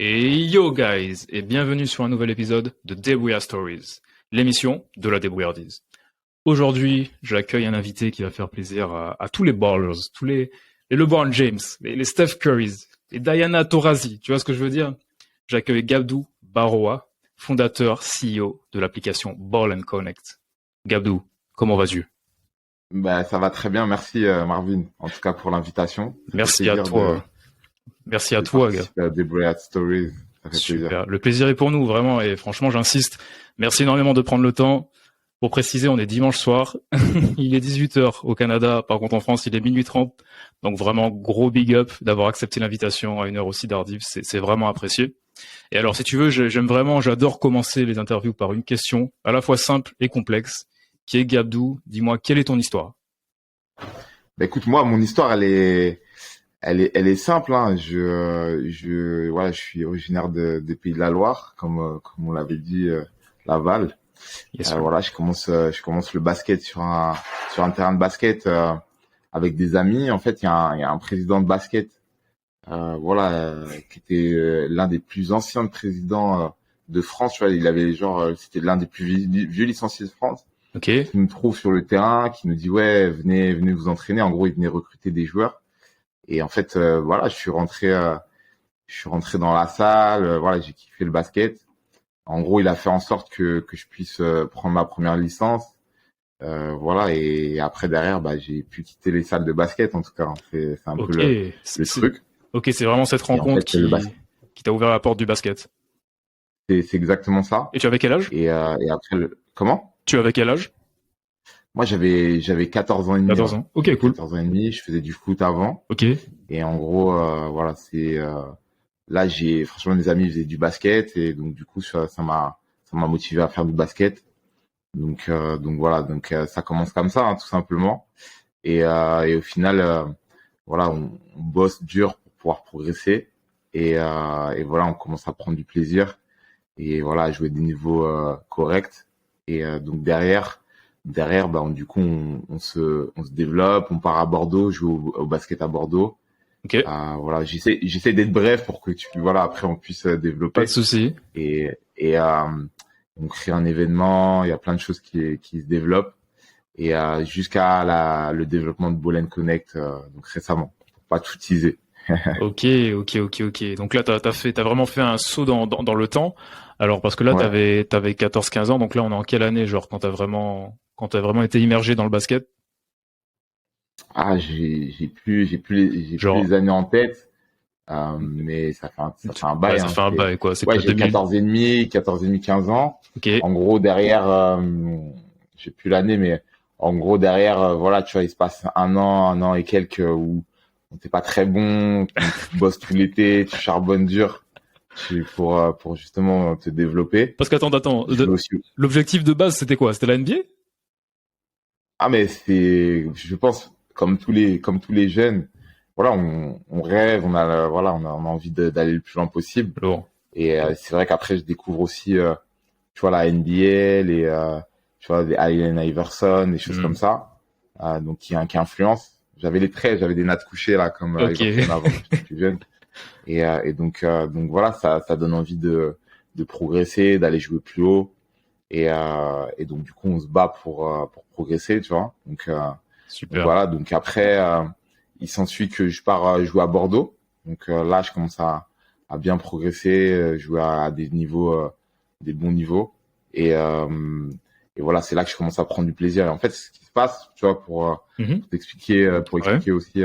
Et yo guys, et bienvenue sur un nouvel épisode de Débrouillard Stories, l'émission de la débrouillardise. Aujourd'hui, j'accueille un invité qui va faire plaisir à tous les ballers, tous les LeBron James, les Steph Currys, les Diana Taurasi, tu vois ce que je veux dire? J'accueille Gabdou Baroa, fondateur, CEO de l'application Ball and Connect. Gabdou, comment vas-tu? Bah, ça va très bien, merci Marvin, en tout cas pour l'invitation. Merci à toi. Merci à toi, gars. À Débrouillard Stories, ça fait Super. plaisir. Le plaisir est pour nous, vraiment, et franchement, j'insiste. Merci énormément de prendre le temps. Pour préciser, on est dimanche soir. Il est 18h au Canada. Par contre, en France, il est minuit 30. Donc vraiment, gros big up d'avoir accepté l'invitation à une heure aussi tardive. C'est vraiment apprécié. Et alors, si tu veux, j'adore commencer les interviews par une question à la fois simple et complexe, qui est Gabdou, dis-moi, quelle est ton histoire? Bah, écoute, moi, mon histoire, elle est simple, hein. Voilà, je suis originaire des Pays de la Loire, comme on l'avait dit, Laval. Yes, sir. Voilà, je commence le basket sur un terrain de basket avec des amis. En fait, il y a un président de basket, qui était l'un des plus anciens présidents de France. Tu vois, il avait c'était l'un des plus vieux licenciés de France. Ok. Qui nous trouve sur le terrain, qui nous dit ouais, venez vous entraîner. En gros, il venait recruter des joueurs. Et en fait, voilà, je suis rentré dans la salle. Voilà, j'ai kiffé le basket. En gros, il a fait en sorte que je puisse prendre ma première licence. Voilà, et après derrière, bah, j'ai pu quitter les salles de basket. En tout cas, c'est un peu le truc. Ok, c'est vraiment cette rencontre qui t'a ouvert la porte du basket. C'est exactement ça. Et tu avais quel âge? Et après, comment? Tu avais quel âge? Moi, j'avais 14 ans et demi. 14 ans. Ok, cool. 14 ans et demi. Je faisais du foot avant. Ok. Et en gros, voilà, là, franchement, mes amis faisaient du basket et donc du coup, ça m'a motivé à faire du basket. Donc voilà, ça commence comme ça, hein, tout simplement. Et au final, voilà, on bosse dur pour pouvoir progresser et voilà, on commence à prendre du plaisir et voilà, à jouer des niveaux corrects. Et donc derrière, bah, du coup, on se développe, on part à Bordeaux, joue au basket à Bordeaux. Ok. Voilà, j'essaie d'être bref pour que voilà, après on puisse développer. Pas de souci. Et on crée un événement, il y a plein de choses qui se développent et jusqu'à le développement de Ball and Connect, donc récemment, pour pas tout teaser. Ok. Donc là, t'as vraiment fait un saut dans le temps. Alors, parce que là, Ouais. t'avais 14-15 ans. Donc là, on est en quelle année, genre, quand t'as vraiment été immergé dans le basket? Ah, j'ai plus les années en tête, mais ça fait un bail. Ouais, ça Hein, fait un bail, quoi. C'est ouais, pas j'ai 2000. 14 et demi, 15 ans. Ok. En gros, derrière, j'ai plus l'année, mais en gros, derrière, voilà, tu vois, il se passe un an et quelques où t'es pas très bon, tu bosses tout l'été, tu charbonnes dur pour justement te développer. Parce qu'attends. Je fais aussi... L'objectif de base, c'était quoi? C'était la NBA? Ah, mais je pense, comme tous les jeunes, voilà, on rêve, on a envie d'aller le plus loin possible. Lourd. Et c'est vrai qu'après, je découvre aussi, tu vois, la NBA, tu vois, des Allen Iverson, des choses comme ça, donc qui influencent. J'avais des nattes couchées là, comme Iverson avant que j'étais plus jeune. Et donc voilà, ça donne envie de progresser, d'aller jouer plus haut. Et donc du coup, on se bat pour progresser, tu vois. Donc voilà. Donc après, il s'ensuit que je pars jouer à Bordeaux. Donc là, je commence à bien progresser, jouer à des niveaux, des bons niveaux. Et voilà, c'est là que je commence à prendre du plaisir. Et en fait, ce qui se passe, tu vois, pour expliquer aussi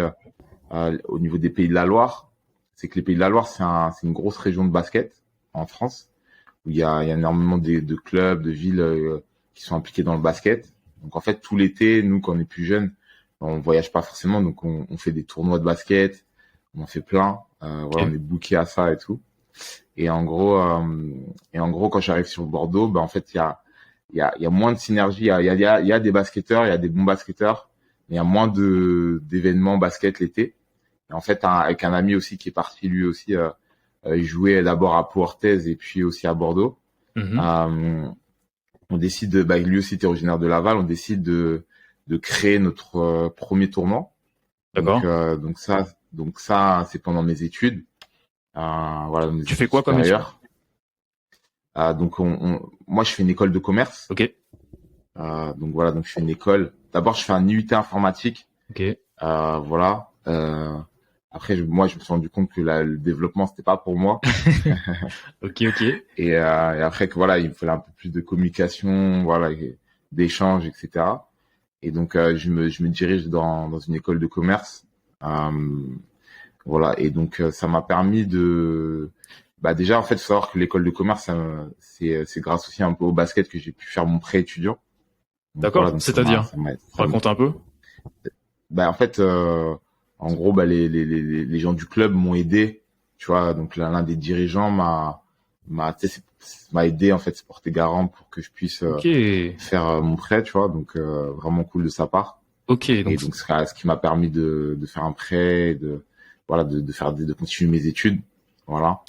au niveau des Pays de la Loire, c'est que les Pays de la Loire, c'est une grosse région de basket en France où il y a énormément de clubs, de villes qui sont impliqués dans le basket. Donc en fait, tout l'été, nous, quand on est plus jeunes, on voyage pas forcément, donc on fait des tournois de basket, on en fait plein. Voilà, on est booké à ça et tout. Et en gros, quand j'arrive sur Bordeaux, ben en fait, il y a moins de synergie. Il y a des basketteurs, il y a des bons basketteurs, mais il y a moins d'événements basket l'été. Et en fait, avec un ami aussi qui est parti lui aussi jouer d'abord à Pau Orthez et puis aussi à Bordeaux. On décide, lui aussi était originaire de Laval, on décide de créer notre premier tournoi. D'accord. Donc ça, c'est pendant mes études. voilà, dans mes Tu fais études quoi comme étude? supérieures. Donc, moi, je fais une école de commerce. Ok, Donc voilà, donc je fais une école. D'abord, je fais un IUT informatique. ok, Voilà. Après, moi, je me suis rendu compte que le développement, c'était pas pour moi. ok, ok. Et après que voilà, il me fallait un peu plus de communication, voilà, d'échanges, etc. Et donc, je me dirige dans une école de commerce. Euh, voilà. Et donc, ça m'a permis de, bah déjà, en fait, faut savoir que l'école de commerce, c'est grâce aussi un peu au basket que j'ai pu faire mon prêt étudiant. Donc voilà, D'accord. donc C'est-à-dire, raconte un peu. bah en fait, en gros, bah les gens du club m'ont aidé, tu vois. Donc l'un des dirigeants tu sais, m'a aidé en fait, se porter garant pour que je puisse Ok, faire mon prêt, tu vois. Donc vraiment cool de sa part. ok. Et Donc, donc ce qui m'a permis de faire un prêt, voilà, de continuer mes études, voilà.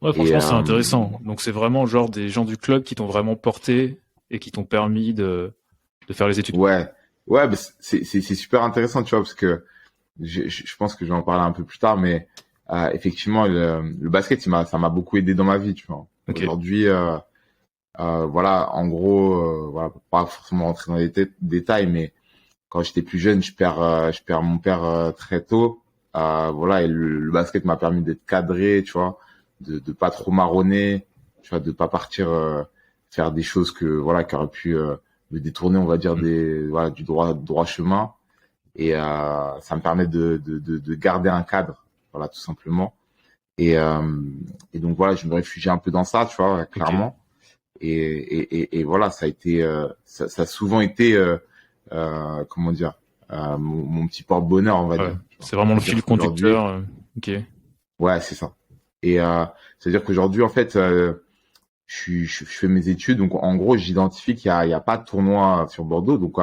ouais, Et franchement, c'est intéressant. Donc, c'est vraiment genre des gens du club qui t'ont vraiment porté et qui t'ont permis de faire les études. ouais, ouais, bah, c'est super intéressant, tu vois, parce que je pense que je vais en parler un peu plus tard, mais effectivement, le basket, ça m'a beaucoup aidé dans ma vie, tu vois. Ok, Aujourd'hui, voilà, en gros, voilà, pas forcément rentrer dans les détails, mais quand j'étais plus jeune, je perds mon père très tôt. Voilà, et le basket m'a permis d'être cadré, tu vois, de pas trop marronner, tu vois, de pas partir faire des choses voilà, qui auraient pu me détourner, on va dire, mm, voilà, du droit chemin. Et ça me permet de garder un cadre, voilà, tout simplement. Et, euh, et donc voilà, je me réfugie un peu dans ça, tu vois, ok. clairement. Et voilà, ça a souvent été, comment dire, mon petit porte-bonheur, on va Ouais, dire. Tu vois. c'est vraiment le fil C'est-à-dire qu'aujourd'hui, conducteur. Ok, ouais, c'est ça. Et c'est-à-dire qu'aujourd'hui, en fait, je fais mes études, donc en gros, j'identifie il y a pas de tournoi sur Bordeaux. Donc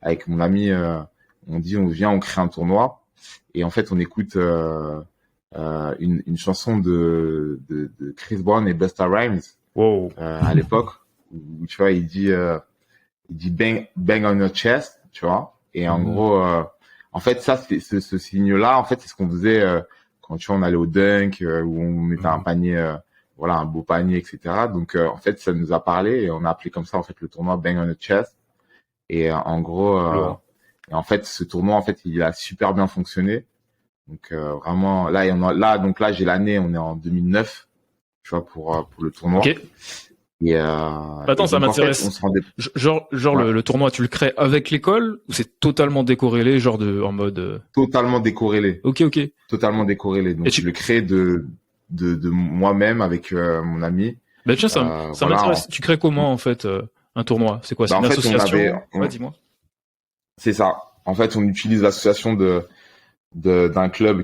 avec mon ami, on dit on vient, on crée un tournoi, et en fait, on écoute une chanson de Chris Brown et Busta Rhymes wow. à l'époque, où tu vois, il dit bang bang on your chest, tu vois, et en Mhm. gros, en fait, ça, c'est ce signe-là, en fait, c'est ce qu'on faisait quand tu vois, on allait au dunk, où on mettait un Mhm. panier, voilà, un beau panier, etc. Donc, en fait, ça nous a parlé et on a appelé comme ça, en fait, le tournoi Bang on the Chest. Et en gros, Lourd. et en fait, ce tournoi, en fait, il a super bien fonctionné. Donc, vraiment, là, donc là, j'ai l'année, on est en 2009, tu vois, pour le Ok. tournoi. Attends, Et ça donc, en fait, on m'intéresse. se rendait, Genre ouais, le tournoi, tu le crées avec l'école ou c'est totalement décorrélé, genre en mode. totalement décorrélé. Ok, ok. Totalement décorrélé. Et Donc, je tu, le crée de moi-même avec mon ami. bah tiens, ça Voilà. m'intéresse. Tu crées comment en fait un tournoi? C'est quoi? C'est Bah, en une fait, association? Ouais, dis-moi. c'est ça. En fait, on utilise l'association d'un club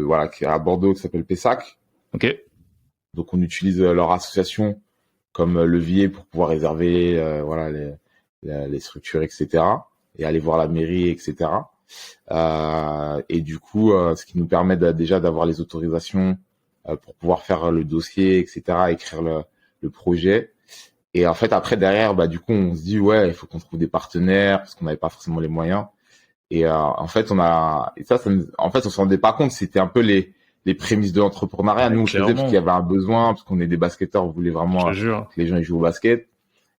voilà, qui est à Bordeaux, qui s'appelle Pessac. Ok. Donc, on utilise leur association comme levier pour pouvoir réserver, voilà, les structures, etc. Et aller voir la mairie, etc. Et du coup, ce qui nous permet déjà d'avoir les autorisations pour pouvoir faire le dossier, etc., écrire le projet. Et en fait, après, derrière, bah, du coup, on se dit, ouais, il faut qu'on trouve des partenaires parce qu'on n'avait pas forcément les moyens. Et en fait, en fait, on se rendait pas compte. C'était un peu les prémices de l'entrepreneuriat. Ouais, Nous, on le faisait parce qu'il y clairement, avait un besoin, parce qu'on est des basketteurs, on voulait je vraiment te jure. que les gens ils jouent au basket.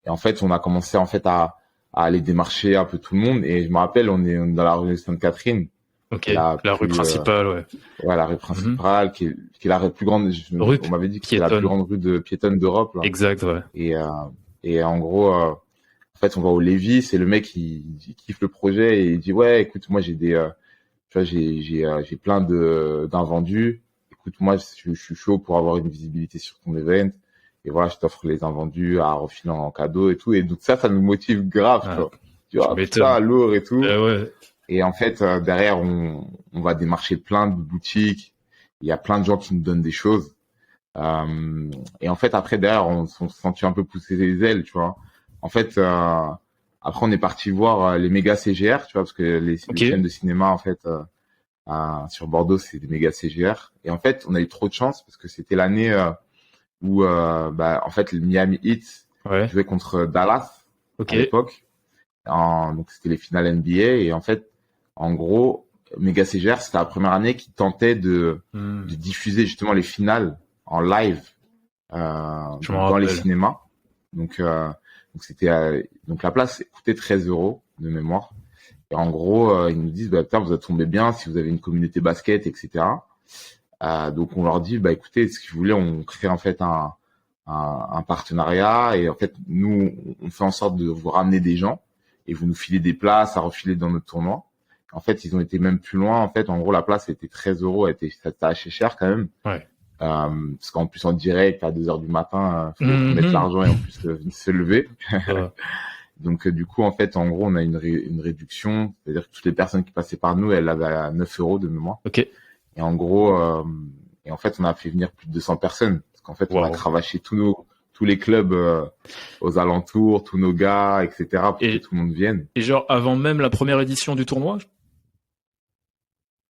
Et en fait, on a commencé en fait à aller démarcher un peu tout le monde. Et je me rappelle, on est dans la rue Sainte-Catherine, Ok. qui est la La rue plus, principale, ouais. ouais, la rue Mhm. principale, qui est la plus grande. Rue On m'avait dit que c'était la plus piétonne. grande rue de piétonne d'Europe, là. Exact, ouais. Et, en gros, en fait, on va au Lévis, c'est le mec il kiffe le projet et il dit ouais, écoute, moi tu vois, j'ai plein d'invendus. Écoute, moi, je suis chaud pour avoir une visibilité sur ton event. Et voilà, je t'offre les invendus à refiler en cadeau et tout. Et donc ça nous motive grave, tu Ah, vois. Tu tu vois, m'étonnes. putain, lourd et tout. Ouais. Et en fait, derrière, on va démarcher plein de boutiques. Il y a plein de gens qui nous donnent des choses. Et en fait, après, derrière, on s'est senti un peu pousser les ailes, tu vois. En fait, après, on est parti voir les méga CGR, tu vois, parce que Ok. les chaînes de cinéma, en fait, sur Bordeaux, c'est des méga CGR. Et en fait, on a eu trop de chance parce que c'était l'année où, bah, en fait, le Miami Heat Ouais. jouait contre Dallas Ok. à l'époque. Donc, c'était les finales NBA. Et en fait, en gros, Méga CGR, c'était la première année qui tentait de diffuser justement les finales en live dans les cinémas. Donc c'était donc la place coûtait 13 € de mémoire. Et en gros, ils nous disent, bah, putain, vous êtes tombé bien si vous avez une communauté basket, etc. Donc on leur dit, bah écoutez, si vous voulez, on crée en fait un partenariat et en fait nous on fait en sorte de vous ramener des gens et vous nous filez des places à refiler dans notre tournoi. En fait, ils ont été même plus loin. En fait, en gros, la place était 13 €, c'était assez cher quand même. Ouais. Parce qu'en plus en direct à 2 heures du matin, faut mettre l'argent et en plus se lever. Donc du coup, en fait, en gros, on a une réduction, c'est-à-dire que toutes les personnes qui passaient par nous, elles avaient à 9 € de mémoire. Ok. Et en gros, et en fait, on a fait venir plus de 200 personnes. Parce qu'en fait, on a cravaché tous les clubs aux alentours, tous nos gars, etc. pour que tout le monde vienne. Et genre, avant même la première édition du tournoi?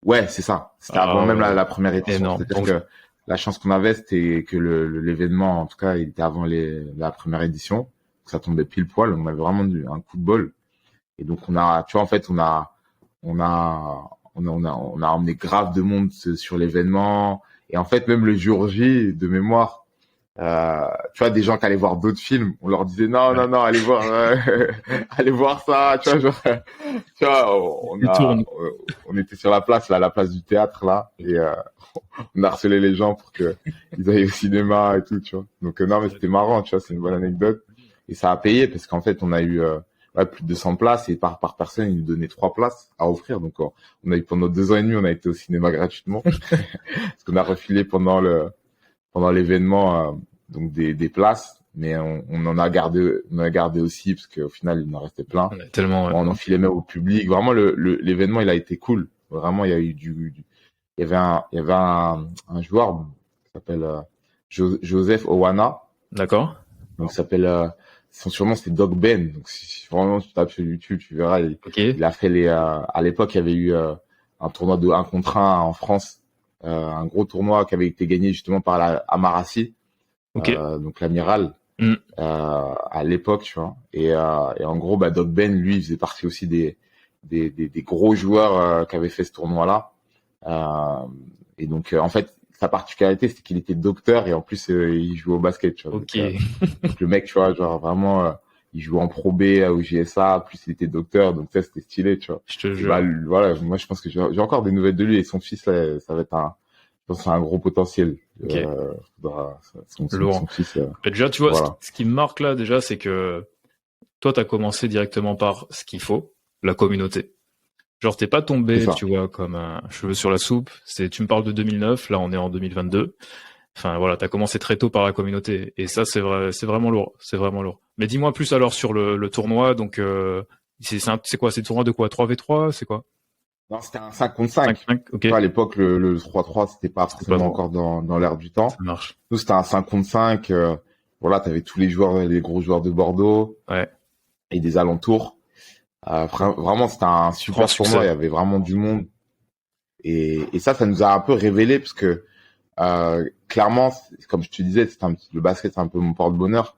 Ouais, c'est ça. C'était avant même la première édition. C'est-à-dire que la chance qu'on avait, c'était que l'événement, en tout cas, il était avant la première édition. Donc, ça tombait pile poil. On avait vraiment un coup de bol. Et donc, tu vois, en fait, on a emmené grave de monde sur l'événement. Et en fait, même le jour J, de mémoire, tu vois, des gens qui allaient voir d'autres films, on leur disait non, allez voir ça, tu vois, genre, tu vois, on était sur la place, là, la place du théâtre, là, et on a harcelé les gens pour que ils aillent au cinéma et tout, tu vois. Donc non, mais c'était marrant, tu vois, c'est une bonne anecdote. Et ça a payé parce qu'en fait, on a eu plus de 200 places et par personne, ils nous donnaient 3 places à offrir. Donc on a eu pendant 2 ans et demi, on a été au cinéma gratuitement parce qu'on a refilé pendant l'événement donc des places, mais on en a gardé aussi parce qu'au final il en restait plein. On en filait même au public. Vraiment l'événement il a été cool. Vraiment il y a eu il y avait un joueur qui s'appelle Joseph Owana. D'accord. Donc il s'appelle son surnom c'était Doc Ben. Donc si vraiment tu tapes sur YouTube, tu verras il a fait à l'époque il y avait eu un tournoi de 1 contre 1 en France. Un gros tournoi qui avait été gagné justement par la Amarassi, donc l'amiral, à l'époque, tu vois. Et en gros, bah, Doc Ben, lui, il faisait partie aussi des gros joueurs qui avaient fait ce tournoi-là. Et donc, en fait, sa particularité, c'était qu'il était docteur et en plus, il jouait au basket, tu vois. Ok. Donc, le mec, tu vois, genre vraiment, il jouait en Pro B au GSA, plus il était docteur, donc ça, c'était stylé, tu vois. Je te jure. Bah, voilà, moi, je pense que j'ai encore des nouvelles de lui et son fils, là, ça va être je pense que c'est un gros potentiel. Okay. Son fils. Déjà, tu vois, ce qui me marque là, déjà, c'est que toi, t'as commencé directement par ce qu'il faut, la communauté. Genre, t'es pas tombé, tu vois, comme un cheveu sur la soupe. Tu me parles de 2009, là, on est en 2022. Enfin, voilà, t'as commencé très tôt par la communauté. Et ça, c'est vraiment lourd. C'est vraiment lourd. Mais dis-moi plus alors sur le tournoi. Donc, c'est quoi? C'est le tournoi de quoi? 3v3? C'est quoi? Non, c'était un 5 contre 5. Okay. À l'époque, le 3-3, c'était pas forcément encore dans l'air du temps. Ça marche. Nous, c'était un 5 contre 5. Voilà, t'avais tous les gros joueurs de Bordeaux. Ouais. Et des alentours. Vraiment, c'était un super tournoi. Il y avait vraiment du monde. Et ça nous a un peu révélé parce que, clairement, comme je te disais, le basket, c'est un peu mon porte-bonheur.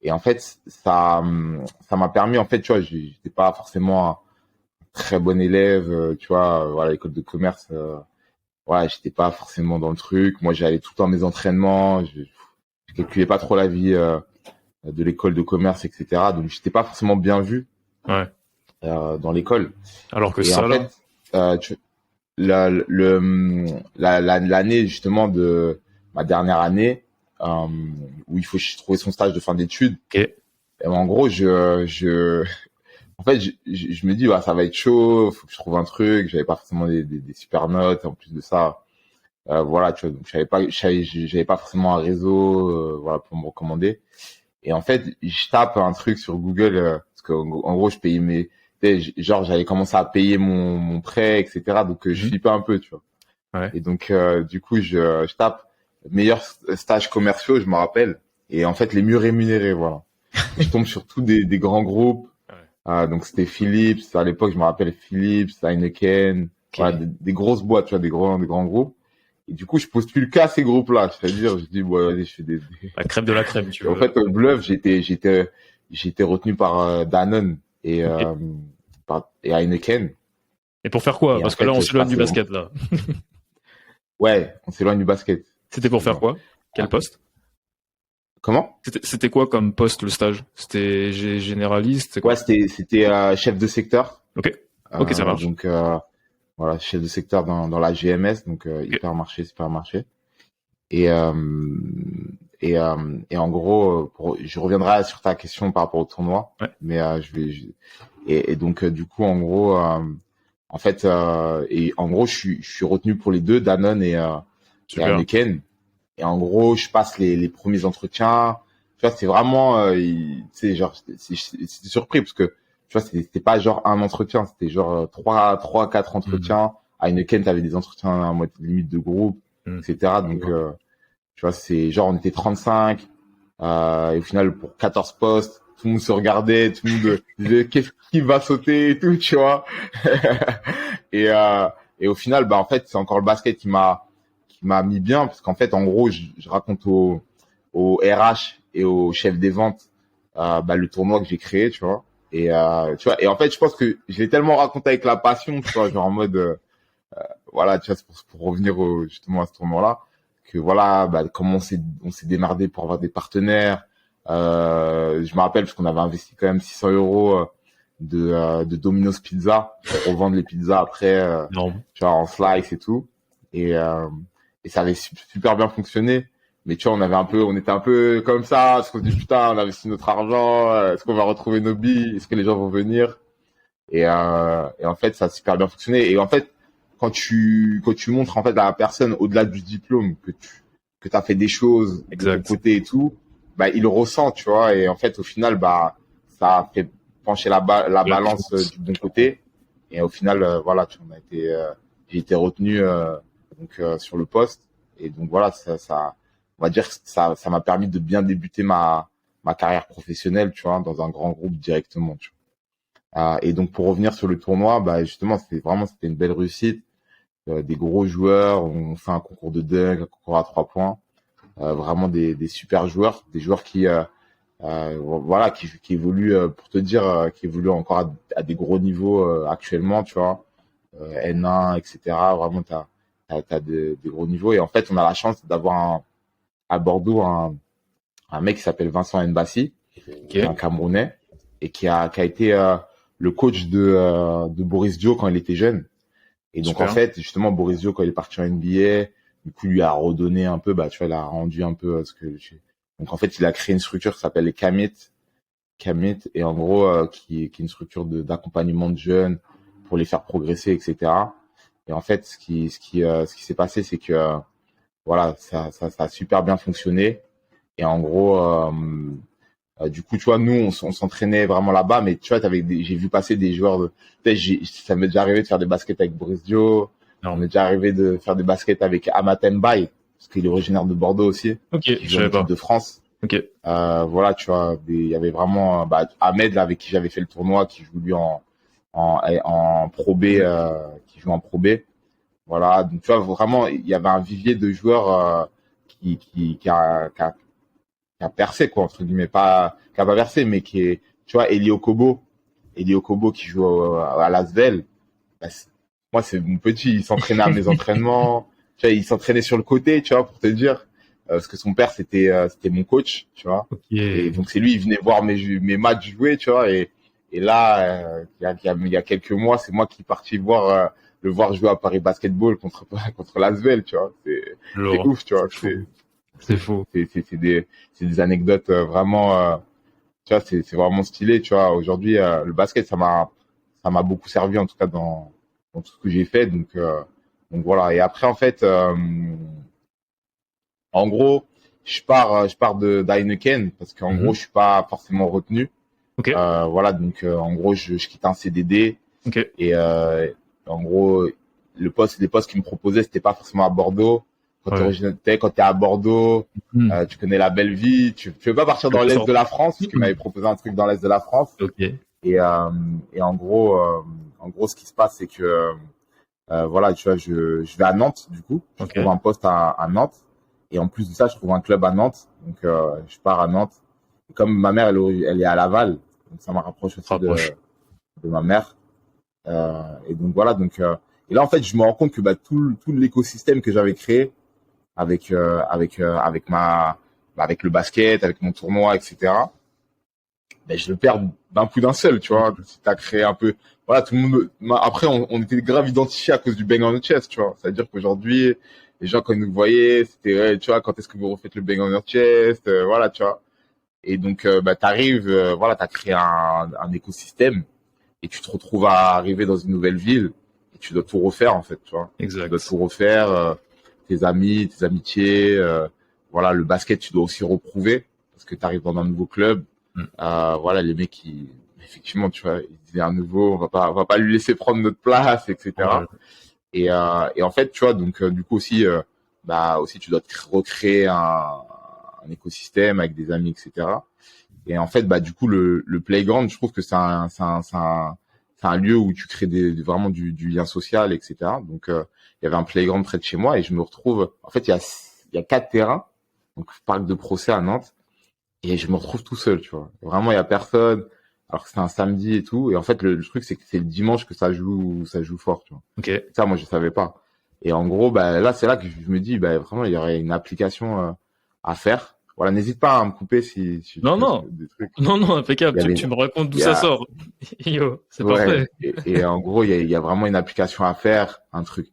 Et en fait, ça m'a permis, en fait, tu vois, j'étais pas forcément très bon élève, tu vois, voilà, l'école de commerce, j'étais pas forcément dans le truc. Moi, j'allais tout le temps à mes entraînements, je calculais pas trop la vie de l'école de commerce, etc. Donc, j'étais pas forcément bien vu dans l'école. Alors que ça, en fait, l'année justement de ma dernière année, où il faut trouver son stage de fin d'études. Okay. Et en gros, en fait, je me dis, ça va être chaud, faut que je trouve un truc. J'avais pas forcément des super notes. En plus de ça, voilà, tu vois, donc j'avais pas forcément un réseau, voilà, pour me recommander. Et en fait, je tape un truc sur Google, parce qu'en gros, je payais j'avais commencé à payer mon prêt, etc. Donc, je flippais un peu, tu vois. Ouais. Et donc, du coup, je tape meilleurs stages commerciaux, je me rappelle. Et en fait, les mieux rémunérés, voilà. Je tombe sur tous des grands groupes. Donc c'était Philips, à l'époque je me rappelle Philips, Heineken, voilà, des grosses boîtes, tu vois, des grands groupes. Et du coup je postule qu'à ces groupes-là, c'est-à-dire je dis allez, je fais la crème de la crème, tu vois. En fait au bluff j'étais retenu par Danone et Heineken. Et pour faire quoi? Et en Parce que là, fait, on je s'éloigne du passais, basket, là. ouais, on s'éloigne du basket. C'était pour faire Excuse-moi. quoi? Quel Ah, poste? comment? C'était quoi comme poste, le stage? C'était généraliste, c'est Ouais, quoi? c'était chef de secteur. Ok. Ok, ça marche. Donc voilà, chef de secteur dans la GMS, donc Ok. hypermarché, supermarché. Et et en gros, je reviendrai sur ta question par rapport au tournoi, Ouais. mais et donc du coup en gros, en fait, et en gros, je suis retenu pour les deux, Danone et Super. Heineken. Et en gros, je passe les premiers entretiens. Tu vois, c'est vraiment, tu sais, genre, c'était surpris parce que, tu vois, c'était pas genre un entretien, c'était genre quatre Hmm. entretiens. À Heineken, t'avais des entretiens à limite de groupe, Hmm. etc. Je Donc, vois. tu vois, c'est genre, on était 35, et au final, pour 14 postes, tout le monde se regardait, tout le monde disait, qu'est-ce qui va sauter et tout, tu vois. et, euh, et au final, bah, en fait, c'est encore le basket qui m'a mis bien, parce qu'en fait, en gros, je raconte au RH et au chef des ventes, bah, le tournoi que j'ai créé, tu vois. Et, tu vois, et en fait, je pense que je l'ai tellement raconté avec la passion, tu vois, genre en mode, voilà, tu vois, c'est pour revenir justement à ce tournoi-là, que voilà, bah, comment on s'est démerdé pour avoir des partenaires. Je me rappelle parce qu'on avait investi quand même 600 euros de Domino's Pizza pour revendre les pizzas après, Non. tu vois, en slice et tout. Et, euh, et ça avait super bien fonctionné. Mais tu vois, on était un peu comme ça, parce qu'on se dit putain, on a investi notre argent, est-ce qu'on va retrouver nos billes, est-ce que les gens vont venir? Et en fait, ça a super bien fonctionné. Et en fait, quand tu montres en fait à la personne au-delà du diplôme que t'as fait des choses de ton Exact. côté et tout, bah il le ressent, tu vois. Et en fait, au final, bah ça a fait pencher la La balance balance. du bon côté. Et au final, voilà, j'ai été retenu sur le poste. Et donc voilà, on va dire que ça m'a permis de bien débuter ma carrière professionnelle, tu vois, dans un grand groupe directement. Tu vois. Et donc pour revenir sur le tournoi, bah justement c'était une belle réussite. Des gros joueurs, on fait un concours de dunk, un concours à 3 points, vraiment des super joueurs, des joueurs voilà qui évoluent pour te dire qui évoluent encore à des gros niveaux actuellement, tu vois, N1, etc. Vraiment t'as des gros niveaux et en fait on a la chance d'avoir à Bordeaux un mec qui s'appelle Vincent Mbassi, Ok. qui est un Camerounais et qui a été le coach de Boris Dio quand il était jeune. Et donc en Super. fait, justement, Boris Dio quand il est parti en NBA, du coup lui a redonné un peu, bah tu vois, il a rendu un peu ce que donc en fait, il a créé une structure qui s'appelle les Kamit et en gros qui est une structure d'accompagnement de jeunes pour les faire progresser, etc. Et en fait, ce qui s'est passé, c'est que voilà, ça a super bien fonctionné. Et en gros, du coup, tu vois, nous, on s'entraînait vraiment là-bas, mais tu vois, j'ai vu passer des joueurs peut-être, ça m'est déjà arrivé de faire des baskets avec Boris Dio, ça Non. m'est déjà arrivé de faire des baskets avec Amatem Bay, parce qu'il est originaire de Bordeaux aussi, Ok, qui je joue en savais équipe pas. de France. Ok. Voilà, tu vois, il y avait vraiment, bah, Ahmed, là, avec qui j'avais fait le tournoi, qui joue lui en Pro B, qui joue en Pro B. Voilà, donc tu vois, vraiment, il y avait un vivier de joueurs, qui a percé quoi entre guillemets pas qui a pas versé mais qui est tu vois Elio Kobo qui joue à l'Asvel bah, moi c'est mon petit il s'entraînait à mes entraînements tu vois il s'entraînait sur le côté tu vois pour te dire parce que son père c'était mon coach tu vois et Ok. donc c'est lui il venait voir mes matchs jouer tu vois et là il y a quelques mois c'est moi qui est parti voir le voir jouer à Paris Basketball contre l'Asvel tu vois c'est Lourd. ouf tu vois C'est fou. C'est fou. c'est des anecdotes vraiment, tu vois, c'est vraiment stylé, tu vois. Aujourd'hui, le basket, ça m'a beaucoup servi en tout cas dans tout ce que j'ai fait, donc voilà. Et après, en fait, en gros, je pars de d'Heineken parce qu'en gros, Mhm. je suis pas forcément retenu. Ok. Voilà, donc en gros, je quitte un CDD Ok. et en gros, les postes qu'ils me proposaient, c'était pas forcément à Bordeaux. Ouais. Quand t'es à Bordeaux, Hmm. tu connais la belle vie. Tu veux pas partir dans Quelque l'est sorte. de la France, parce qu'ils Hmm. m'avaient proposé un truc dans l'est de la France. Ok. Et, euh, et en gros, ce qui se passe, c'est que voilà, tu vois, je vais à Nantes, du coup. Je trouve Ok. un poste à Nantes. Et en plus de ça, je trouve un club à Nantes. Donc, je pars à Nantes. Et comme ma mère, elle est à Laval, donc ça me rapproche aussi Rapproche. de ma mère. Et donc voilà, et là en fait je me rends compte que tout l'écosystème que j'avais créé avec le basket, avec mon tournoi, etc. Ben je le perds d'un coup d'un seul, tu vois. Si t'as créé un peu, voilà, tout le monde. Après, on était grave identifiés à cause du bang on the chest, tu vois. C'est-à-dire qu'aujourd'hui, les gens quand ils nous voyaient, c'était, ouais, tu vois, quand est-ce que vous refaites le bang on the chest, voilà, tu vois. Et donc, bah, t'arrives, voilà, t'as créé un écosystème et tu te retrouves à arriver dans une nouvelle ville et tu dois tout refaire en fait, tu vois. Tu dois Exact. tout refaire, tes amis, tes amitiés, voilà, le basket, tu dois aussi reprouver parce que tu arrives dans un nouveau club. Mm. Voilà, les mecs qui, effectivement, tu vois, ils disaient un nouveau, on va pas lui laisser prendre notre place, Ouais. etc. Et en fait, tu vois, donc du coup aussi, bah aussi, tu dois te recréer un écosystème avec des amis, etc. Et en fait, bah du coup, le playground, je trouve que c'est un lieu où tu crées vraiment du lien social, etc. Donc, il y avait un playground près de chez moi et je me retrouve. En fait, il y a 4 terrains, donc parc de Procès à Nantes, et je me retrouve tout seul, tu vois. Vraiment, il y a personne. Alors que c'est un samedi et tout. Et en fait, le truc, c'est que c'est le dimanche que ça joue fort, tu vois. Ok. Ça, moi, je savais pas. Et en gros, bah là, c'est là que je me dis, bah vraiment, il y aurait une application à faire. Voilà, n'hésite pas à me couper si tu Non, fais non. des trucs. Non, non, Il impeccable. y avait, Tu me racontes d'où il y ça a, sort. Yo, c'est ouais, parfait. et en gros, il y a vraiment une application à faire, un truc.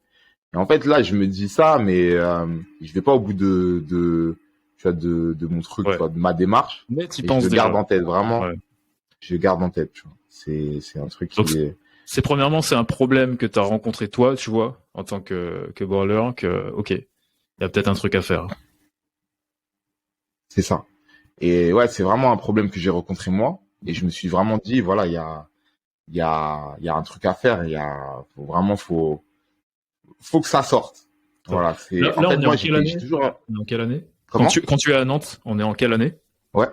Et en fait, là, je me dis ça, mais je vais pas au bout tu vois, de mon truc, tu Ouais. vois, de ma démarche. Mais tu Et je penses le déjà. garde en tête, vraiment. Ouais. Je le garde en tête, tu vois. C'est un truc Donc, qui est, premièrement, c'est un problème que tu as rencontré toi, tu vois, en tant que baller, que, ok, il y a peut-être un truc à faire. c'est ça. Et ouais, c'est vraiment un problème que j'ai rencontré moi. Et je me suis vraiment dit, voilà, il y a un truc à faire. Faut que ça sorte. Voilà, en Là, fait, on est moi, en quelle année? j'ai toujours, On est en quelle année? comment? Quand tu es à Nantes, on est en quelle année? Ouais.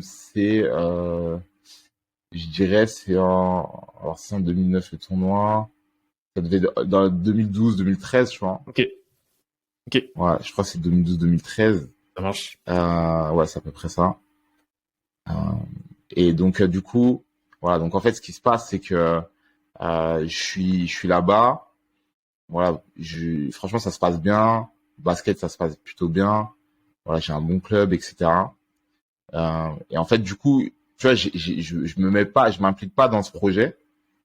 C'est, je dirais, alors c'est en 2009 le tournoi. Ça devait être dans 2012, 2013, je crois. Ok, ok, Ouais, je crois que c'est 2012, 2013. ça marche. Ouais, c'est à peu près ça. Euh, et donc, du coup, voilà. Donc, en fait, ce qui se passe, c'est que je suis là-bas. Voilà, franchement, ça se passe bien. Basket, ça se passe plutôt bien. Voilà, j'ai un bon club, etc. Et en fait, du coup, tu vois, je me mets pas, je m'implique pas dans ce projet.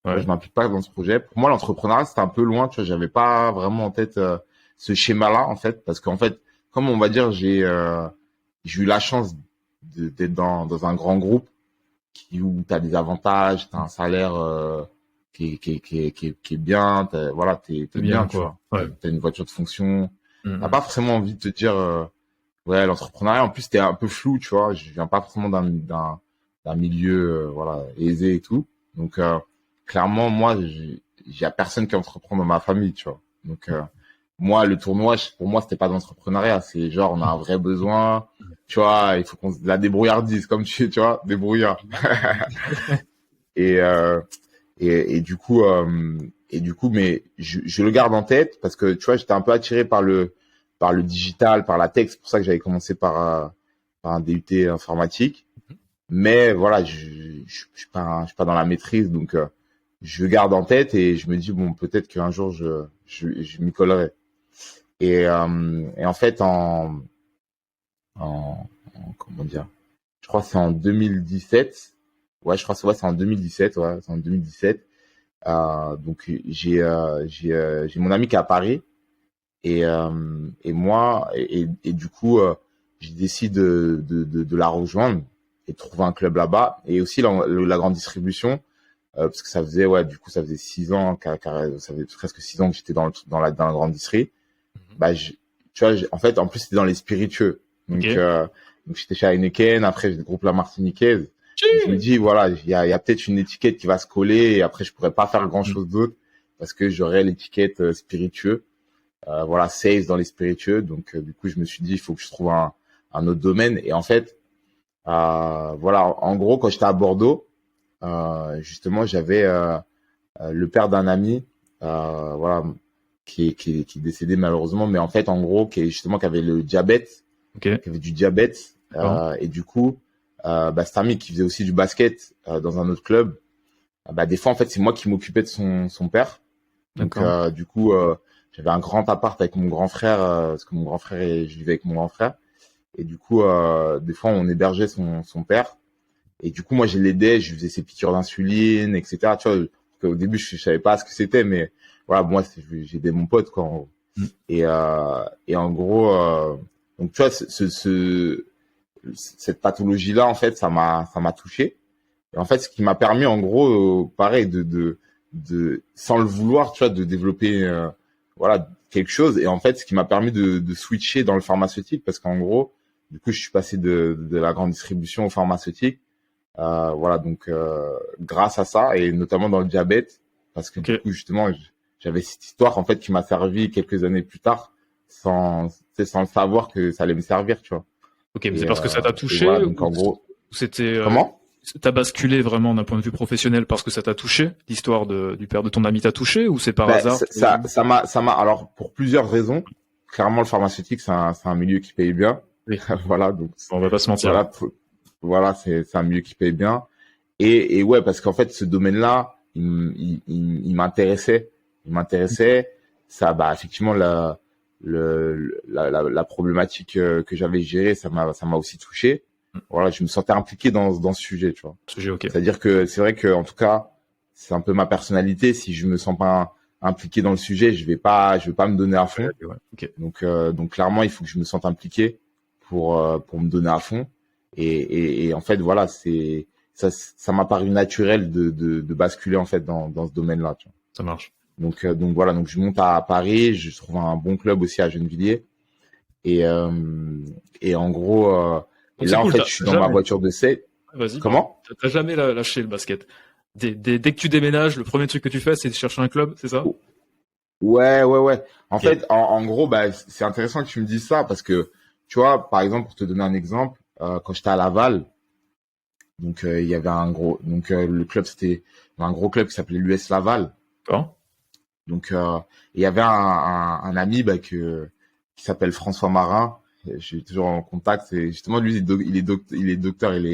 Tu vois, je Ouais, m'implique pas dans ce projet. Pour moi, l'entrepreneuriat, c'était un peu loin. Tu vois, j'avais pas vraiment en tête ce schéma-là, en fait, parce qu'en fait, comme on va dire, j'ai eu la chance d'être dans un grand groupe où tu as des avantages, tu as un salaire qui est bien, voilà, c'est t'es bien, bien, tu quoi. vois. Ouais. T'as une voiture de fonction. T'as Mhm. pas forcément envie de te dire, ouais, l'entrepreneuriat, en plus, t'es un peu flou, tu vois. Je viens pas forcément d'un milieu, voilà, aisé et tout. Donc, clairement, moi, j'ai personne qui entreprend dans ma famille, tu vois. Donc, moi, le tournoi, pour moi, c'était pas d'entrepreneuriat. C'est genre, on a un vrai besoin, tu vois, il faut la débrouillardise, comme tu vois, débrouillard. Et, euh, et du coup, mais je le garde en tête parce que, tu vois, j'étais un peu attiré par le digital, par la tech. C'est pour ça que j'avais commencé par un DUT informatique. Mais voilà, je suis je suis pas dans la maîtrise, donc, je le garde en tête et je me dis, bon, peut-être qu'un jour, je m'y collerai. Et en fait, comment dire, je crois que c'est en 2017. Ouais, je crois que c'est en 2017. Ouais, c'est en 2017. Donc j'ai mon ami qui est à Paris et moi et du coup je décide de la rejoindre et de trouver un club là-bas et aussi la grande distribution parce que ça faisait ouais du coup ça faisait 6 ans ça faisait presque 6 ans que j'étais dans la grande distri. Mhm. Bah tu vois en fait en plus c'était dans les spiritueux Ok. donc j'étais chez Heineken, après j'ai le groupe La Martiniquaise. Je me Tchou. dis, voilà, il y a peut-être une étiquette qui va se coller et après, je pourrais pas faire Mhm. grand-chose d'autre parce que j'aurais l'étiquette spiritueux. Voilà, sales dans les spiritueux. Donc, du coup, je me suis dit, il faut que je trouve un autre domaine. Et en fait, voilà, en gros, quand j'étais à Bordeaux, justement, j'avais le père d'un ami, voilà, qui est décédé malheureusement, mais en fait, en gros, qui avait le diabète, Ok, qui avait du diabète. d'accord. Et du coup, bah, cet ami qui faisait aussi du basket dans un autre club, bah des fois en fait c'est moi qui m'occupais de son père. Donc D'accord. du coup j'avais un grand appart avec mon grand frère parce que mon grand frère et je vivais avec mon grand frère. Et du coup des fois on hébergeait son père. Et du coup moi je l'aidais, je lui faisais ses piqûres d'insuline, etc. Tu vois, au début je savais pas ce que c'était, mais voilà moi j'aidais mon pote quoi. En gros. Mm. Et en gros donc tu vois cette pathologie là en fait ça m'a touché. Et en fait, ce qui m'a permis, en gros, pareil, sans le vouloir, tu vois, de développer, voilà, quelque chose. Et en fait, ce qui m'a permis de switcher dans le pharmaceutique, parce qu'en gros, du coup, je suis passé de la grande distribution au pharmaceutique. Voilà, donc, grâce à ça, et notamment dans le diabète, parce que du Ok. coup, justement, j'avais cette histoire, en fait, qui m'a servi quelques années plus tard, tu sais, sans le savoir que ça allait me servir, tu vois. Ok, mais c'est Et, parce que ça t'a voilà, touché donc ou en gros, c'était comment? t'as basculé vraiment d'un point de vue professionnel parce que ça t'a touché? L'histoire du père de ton ami t'a touché ou c'est par Ben, hasard? alors, pour plusieurs raisons. Clairement, le pharmaceutique, c'est un milieu qui paye bien. Oui, Voilà, donc, on va pas se mentir. voilà, voilà, c'est un milieu qui paye bien. Et ouais, parce qu'en fait, ce domaine-là, il m'intéressait. Il m'intéressait. Ça, bah, effectivement, la problématique que j'avais gérée, ça m'a aussi touché. Voilà, je me sentais impliqué dans ce sujet, tu vois. Sujet, ok. C'est-à-dire que c'est vrai que, en tout cas, c'est un peu ma personnalité. Si je me sens pas impliqué dans le sujet, je vais pas me donner à Ouais, fond. ouais, ok. Donc clairement, il faut que je me sente impliqué pour me donner à fond. Et en fait, voilà, ça m'a paru naturel de basculer en fait dans ce domaine-là. Tu vois. Ça marche. Donc voilà, donc je monte à Paris, je trouve un bon club aussi à Gennevilliers. Et et en gros, et Donc c'est là en cool, fait, je suis t'as dans ma jamais, voiture de 7. vas-y, pardon. Comment? T'as jamais lâché le basket. Dès que tu déménages, le premier truc que tu fais, c'est de chercher un club, c'est ça? Ouais, ouais, ouais. En Ok. fait, en gros, bah, c'est intéressant que tu me dises ça parce que, tu vois, par exemple, pour te donner un exemple, quand j'étais à Laval, donc il y avait le club, c'était un gros club qui s'appelait l'US Laval. D'accord. Donc il y avait un ami bah, qui s'appelle François Marin. Je suis toujours en contact. Et justement, lui, il est docteur, il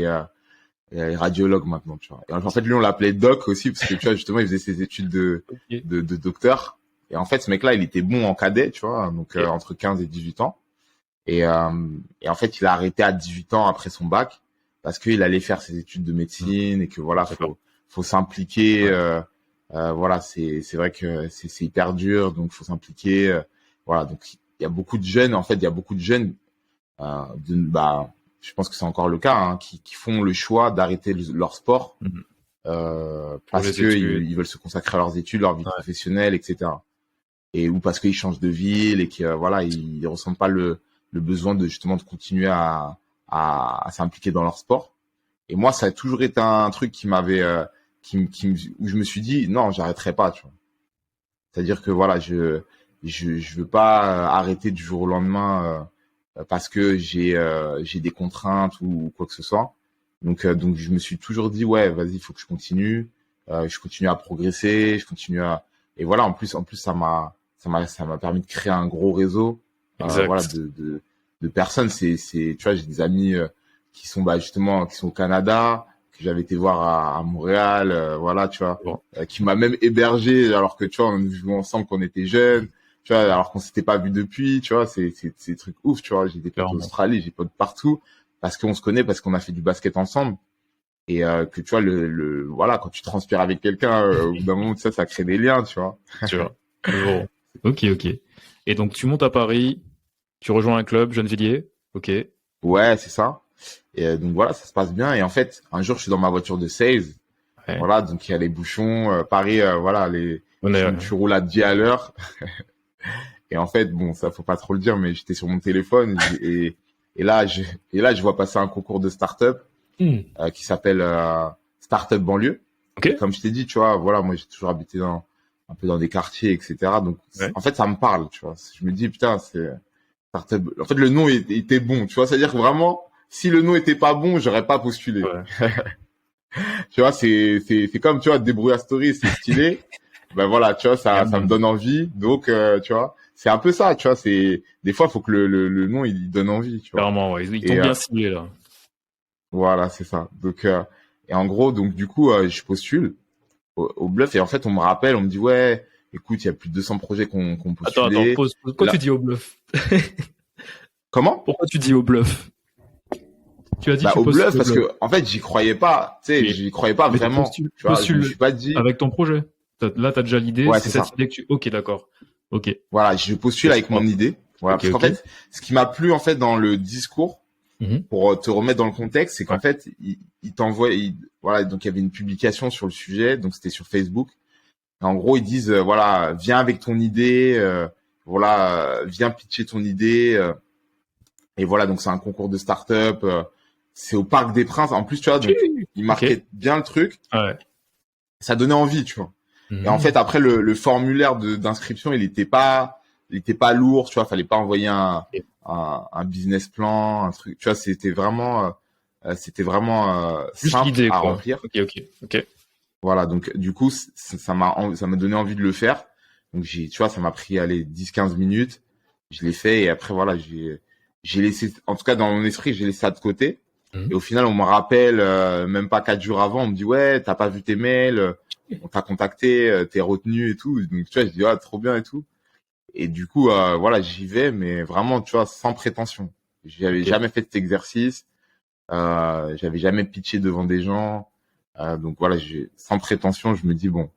est radiologue maintenant, tu vois. Et en fait, lui, on l'appelait Doc aussi parce que tu vois, justement, il faisait ses études Ok. de docteur. Et en fait, ce mec-là, il était bon en cadet, tu vois, donc Ok. entre 15 et 18 ans. Et, euh, et en fait, il a arrêté à 18 ans après son bac parce qu'il allait faire ses études de Hmm. médecine et que voilà, D'accord. faut s'impliquer. Ouais. Voilà, c'est vrai que c'est hyper dur, donc faut s'impliquer. Voilà, donc il y a beaucoup de jeunes, en fait, il y a beaucoup de jeunes, bah, je pense que c'est encore le cas, hein, qui font le choix d'arrêter leur sport Mhm. Pour parce les que études. ils veulent se consacrer à leurs études, leur vie Ouais. professionnelle, etc. Et ou parce qu'ils changent de ville et que voilà, ils ressentent pas le besoin de justement de continuer à s'impliquer dans leur sport. Et moi, ça a toujours été un truc qui m'avait où je me suis dit non, j'arrêterai pas, tu vois. C'est-à-dire que voilà, je veux pas arrêter du jour au lendemain parce que j'ai des contraintes ou quoi que ce soit. Donc je me suis toujours dit ouais, vas-y, il faut que je continue à progresser, je continue à et voilà, en plus ça m'a permis de créer un gros réseau voilà Exact. de personnes, tu vois, j'ai des amis qui sont bah justement qui sont au Canada, que j'avais été voir à Montréal, voilà, tu vois, Bon. qui m'a même hébergé alors que tu vois on jouait ensemble quand on était jeunes, tu vois, alors qu'on s'était pas vu depuis, tu vois, c'est des trucs ouf, tu vois, j'ai des potes Clairement. d'Australie, j'ai des potes partout parce qu'on se connaît, parce qu'on a fait du basket ensemble et que tu vois voilà, quand tu transpires avec quelqu'un au bout d'un moment ça crée des liens, tu vois. Tu vois. Bon. Ok, ok. Et donc tu montes à Paris, tu rejoins un club, Gennevilliers. Ok. Ouais, c'est ça. Et donc voilà, ça se passe bien et en fait, un jour je suis dans ma voiture de 16. Ouais. Voilà, donc il y a les bouchons, Paris, voilà, On est, tu roules à 10 à l'heure. Et en fait, bon, ça faut pas trop le dire, mais j'étais sur mon téléphone et là, je vois passer un concours de start-up Hmm. qui s'appelle Start-up banlieue. Ok. Et comme je t'ai dit, tu vois, voilà, moi j'ai toujours habité un peu dans des quartiers, etc. Donc Ouais. en fait, ça me parle, tu vois. Je me dis putain, c'est Start-up. En fait, le nom était bon, tu vois. C'est-à-dire que vraiment, si le nom était pas bon, j'aurais pas postulé. Ouais. Tu vois, c'est comme tu vois, Débrouillard Story, c'est stylé. Ben voilà, tu vois, ça me Clairement. donne envie. Donc, tu vois, c'est un peu ça, tu vois. C'est des fois, il faut que le nom il donne envie, tu vois. Clairement, ouais. Ils t'ont Et bien ciblé là. voilà, c'est ça. Donc, et en gros, donc du coup, je postule. au bluff. Et en fait, on me rappelle, on me dit, ouais, écoute, il y a plus de 200 projets qu'on Attends, postulé. pause. Pourquoi Là, tu dis au bluff? comment? Pourquoi tu dis au bluff? Tu as dit Bah, tu au bluff, postules au parce bluff. que, en fait, j'y croyais pas, tu sais, Mais, j'y croyais pas mais tu vraiment. Tu vois, je me postules suis pas dit, avec ton projet. Là, t'as déjà l'idée, ouais, c'est c'est cette ça. idée que tu... Ok, d'accord. Ok. Voilà, je postule Et tu avec mon crois. idée. Voilà, Ok, parce qu'en ok. fait, ce qui m'a plu, en fait, dans le discours, Mhm. pour te remettre dans le contexte, c'est Ouais. qu'en fait, il t'envoie, voilà, donc il y avait une publication sur le sujet, donc c'était sur Facebook. Et en gros, ils disent, voilà, viens avec ton idée, voilà, viens pitcher ton idée. Et voilà, donc c'est un concours de start-up. C'est au Parc des Princes. En plus, tu vois, donc Tchou. ils Ok. marquaient bien le truc. Ah ouais. Ça donnait envie, tu vois. Et en Mhm. fait, après, le formulaire d'inscription, il était pas lourd, tu vois. Fallait pas envoyer Ok. un business plan, un truc. Tu vois, c'était vraiment Juste simple l'idée, à quoi. remplir. Ok, ok, ok. Voilà, donc du coup, ça m'a donné envie de le faire. Donc tu vois, ça m'a pris allez 10-15 minutes. Je l'ai fait et après voilà, j'ai laissé, en tout cas dans mon esprit, j'ai laissé ça de côté. Mhm. Et au final, on me rappelle même pas 4 jours avant, on me dit ouais, t'as pas vu tes mails, on t'a contacté, t'es retenu et tout. Donc tu vois, je dis ah trop bien et tout. Et du coup, voilà, j'y vais, mais vraiment, tu vois, sans prétention. J'avais Ok. jamais fait cet exercice. J'avais jamais pitché devant des gens. Donc voilà, sans prétention, je me dis bon,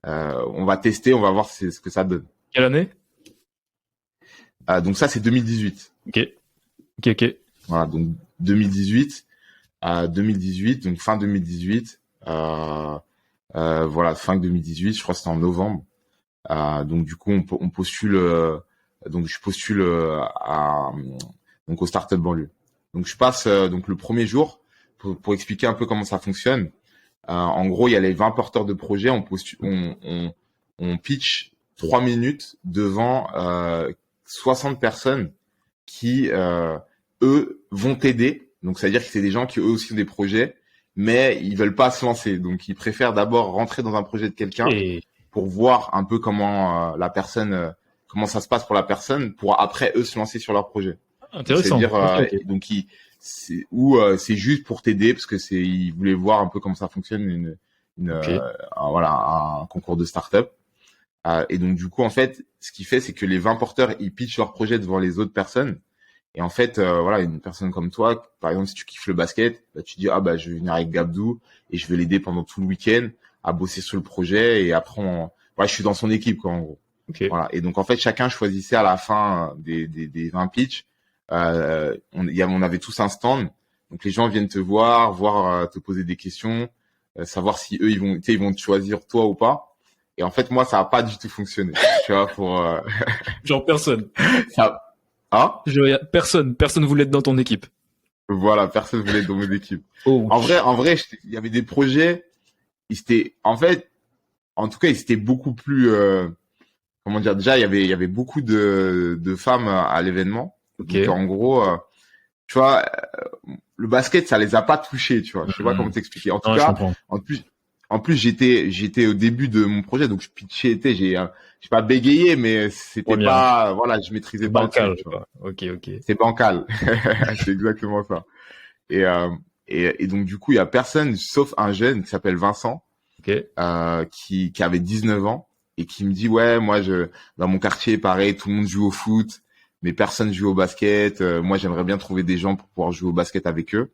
on va tester, on va voir ce que ça donne. Quelle année? Donc ça, c'est 2018. Ok. Ok, ok. Voilà, donc 2018, 2018, donc fin 2018. Voilà, fin 2018, je crois que c'était en novembre. Donc du coup, on postule. Donc je postule donc au Startup Banlieue. Donc je passe donc le premier jour pour expliquer un peu comment ça fonctionne. En gros, il y a les 20 porteurs de projets. On pitch 3 minutes devant 60 personnes qui, eux, vont t'aider. Donc, c'est-à-dire que c'est des gens qui, eux aussi, ont des projets, mais ils veulent pas se lancer. Donc, ils préfèrent d'abord rentrer dans un projet de quelqu'un Et pour voir un peu comment la personne, comment ça se passe pour la personne, pour après, eux, se lancer sur leur projet. Donc, intéressant. c'est-à-dire, Ok, ok. donc, c'est juste pour t'aider parce que ils voulaient voir un peu comment ça fonctionne Ok. voilà, un concours de start-up. Et donc, du coup, en fait, ce qu'il fait, c'est que les 20 porteurs, ils pitchent leur projet devant les autres personnes. Et en fait, voilà, une personne comme toi, par exemple, si tu kiffes le basket, bah, tu dis, ah, bah, je vais venir avec Gabdou et je vais l'aider pendant tout le week-end à bosser sur le projet. Et après, voilà, je suis dans son équipe, quoi, en gros. Ok. Voilà. Et donc, en fait, chacun choisissait à la fin des 20 pitchs. On avait tous un stand. Donc, les gens viennent te voir, te poser des questions, savoir si eux, ils vont te choisir toi ou pas. Et en fait, moi, ça a pas du tout fonctionné. Tu vois, Genre personne. ça, hein? Personne voulait être dans ton équipe. Voilà, personne voulait être dans mon équipe. Oh. En vrai, il y avait des projets, en fait, en tout cas, ils étaient beaucoup plus, comment dire, déjà, il y avait beaucoup de femmes à l'événement. Ok. Donc, en gros, tu vois, le basket, ça les a pas touchés, tu vois. Je sais pas comment Mhm. t'expliquer. En tout Ouais, je cas, comprends. en plus, j'étais au début de mon projet, donc je pitchais, j'ai pas bégayé, mais c'était Ouais, bien. pas, voilà, je maîtrisais C'est pas le truc, bancal, tu vois. quoi. Ok, ok. C'est bancal. C'est exactement ça. Et, et donc, du coup, il y a personne, sauf un jeune qui s'appelle Vincent, Ok. qui avait 19 ans et qui me dit, ouais, moi, dans mon quartier, pareil, tout le monde joue au foot, mais personne joue au basket. Moi, j'aimerais bien trouver des gens pour pouvoir jouer au basket avec eux.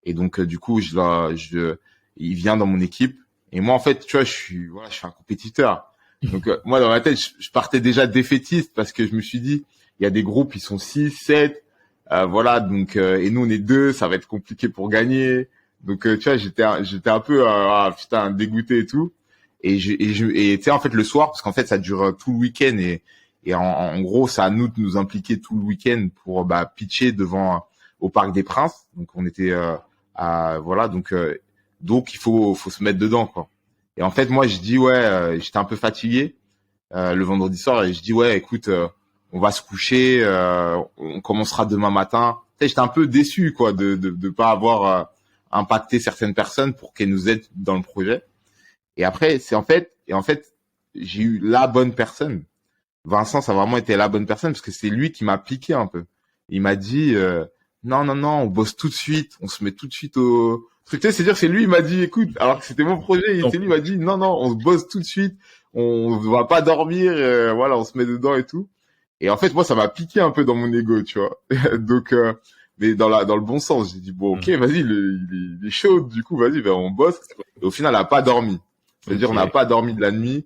Et donc, du coup, il vient dans mon équipe. Et moi, en fait, tu vois, voilà, je suis un compétiteur. Donc, moi, dans ma tête, je partais déjà défaitiste parce que je me suis dit, il y a des groupes, ils sont 6, 7. Voilà, donc, et nous, on est 2, ça va être compliqué pour gagner. Donc, tu vois, j'étais un peu, putain, dégoûté et tout. Et tu sais, en fait, le soir, parce qu'en fait, ça dure tout le week-end et en gros, c'est à nous de nous impliquer tout le week-end pour, pitcher au Parc des Princes. Donc, on était, voilà, donc il faut se mettre dedans, quoi. Et en fait, moi, je dis, ouais, j'étais un peu fatigué, le vendredi soir et je dis, ouais, écoute, on va se coucher, on commencera demain matin. Tu sais, j'étais un peu déçu, quoi, de pas avoir impacté certaines personnes pour qu'elles nous aident dans le projet. Et après, en fait, j'ai eu la bonne personne. Vincent, ça a vraiment été la bonne personne parce que c'est lui qui m'a piqué un peu. Il m'a dit, non, non, non, on bosse tout de suite, on se met tout de suite Parce que tu sais, c'est dire, c'est lui, il m'a dit, écoute, alors que c'était mon projet, c'est lui, il m'a dit, non, on se bosse tout de suite, on va pas dormir, voilà, on se met dedans et tout. Et en fait, moi, ça m'a piqué un peu dans mon ego, tu vois. Donc, mais dans le bon sens, j'ai dit, bon, ok, vas-y, il est chaud, du coup, vas-y, on bosse. Et au final, on n'a pas dormi. C'est-à-dire, on n'a pas dormi de la nuit,